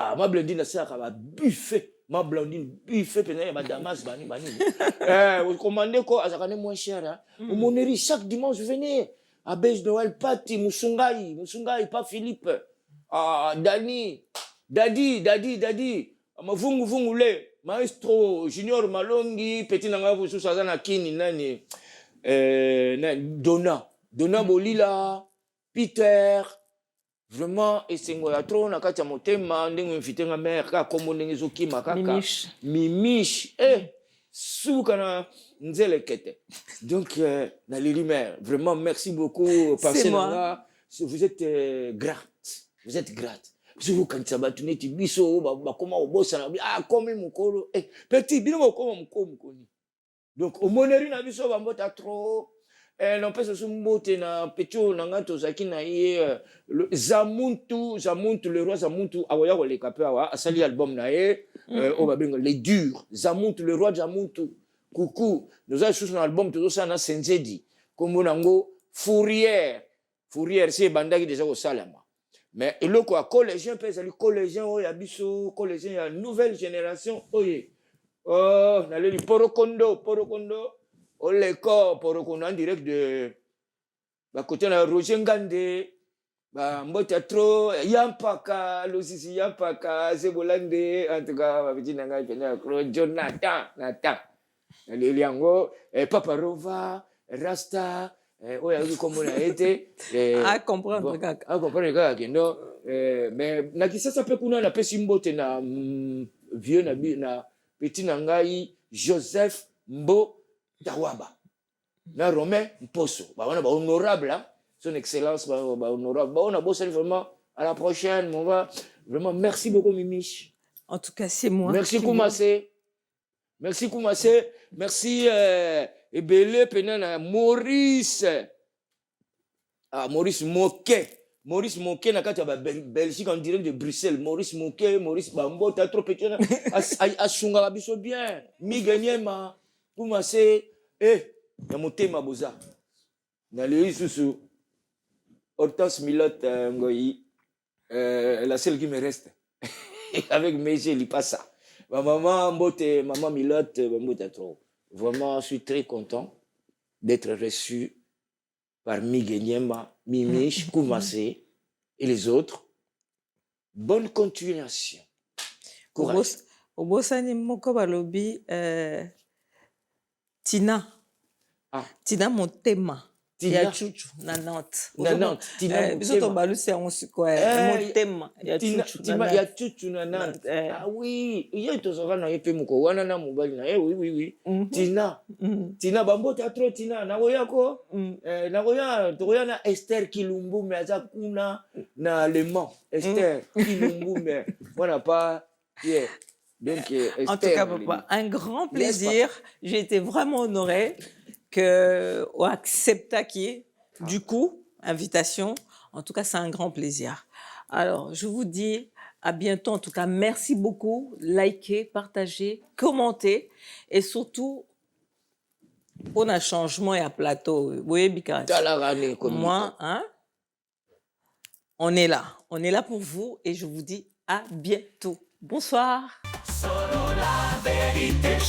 ça va buffet. Ma Blandine buffet pénal ma Damas bani vous commandez quoi à ça moins cher hein. Au Monnerie chaque dimanche venez à Bèche Noël Paty Musungai pas Philippe Dadi ma vungu le maestro Junior Malongi petit nanga vous sous ça na kini nani Donna Bolila Peter. Vraiment, et c'est un trop na kati ya motema ndenge invité nga mère ka kombo ndenge zokima kaka mimiche souka na nzele kete donc na lili mère vraiment merci beaucoup parce nanga vous êtes grate si vous quand ça va tourner tu biso ba comment obosa na comme mukolo petit bino comme mukoni donc au moneri na biso ba mbota trop. Non pas ce mbote na petio na ngato zaki na ye Zamuntu le roi Zamuntu awoya ko le kapewa asali album na ye o babenga les durs Zamuntu le roi Zamuntu coucou nous avons sous un album tout ça na Senzedi comme nango Fourière c'est bandaki déjà au Salama mais eloko a collégien pèse ali collégien o ya biso collégien ya nouvelle génération oye na le porokondo au l'école pour qu'on en direct de côté na Roger Ngande mbota trop yampaka losisi yampaka Zebolande en tout cas ba petit nanga pena Jonathan le liango Papa Rova Rasta oya comme na été comprendre kaka kendo mais na kisasa pe kuna na pesi mbote na vieux na petit nangai Joseph Mbo Tawaba na Romain Mposo on honorable hein? Son excellence honorable on a bossé vraiment à la prochaine on va vraiment merci beaucoup Mimiche en tout cas c'est moi merci Koumassé merci Ebele Penana Maurice Maurice Moquet na kati ya Belgique en direct de Bruxelles Maurice Bambo t'as trop petit a sunga biso bien Miganyema Koumassé na motema boza na le susu Hortense Milotte Ngoyi la seule qui me reste avec Mégé Lipassa ma maman Milotte mbote trop vraiment je suis très content d'être reçu par Miganyema Mimiche Koumassé et les autres bonne continuation courage obosani moko balobi Tina Motema ya chuchu na Nantes Tina biso to balusi yango sikoya Motema ya chuchu na Nantes oui ye to saka na yepe moko wana na mobali na oui Tina bambota trop Tina na koyako na koya to koya na Esther Kilumbu mais aza kuna na allemand Esther Kilumbu mais wana pas donc, en tout cas, papa, un grand plaisir. J'ai été vraiment honorée que on accepte du coup invitation. En tout cas, c'est un grand plaisir. Alors, je vous dis à bientôt. En tout cas, merci beaucoup. Likez, partagez, commentez et surtout, on a changement et à plateau. Vous voyez, Bika. Moi, hein, on est là pour vous et je vous dis à bientôt. Bonsoir.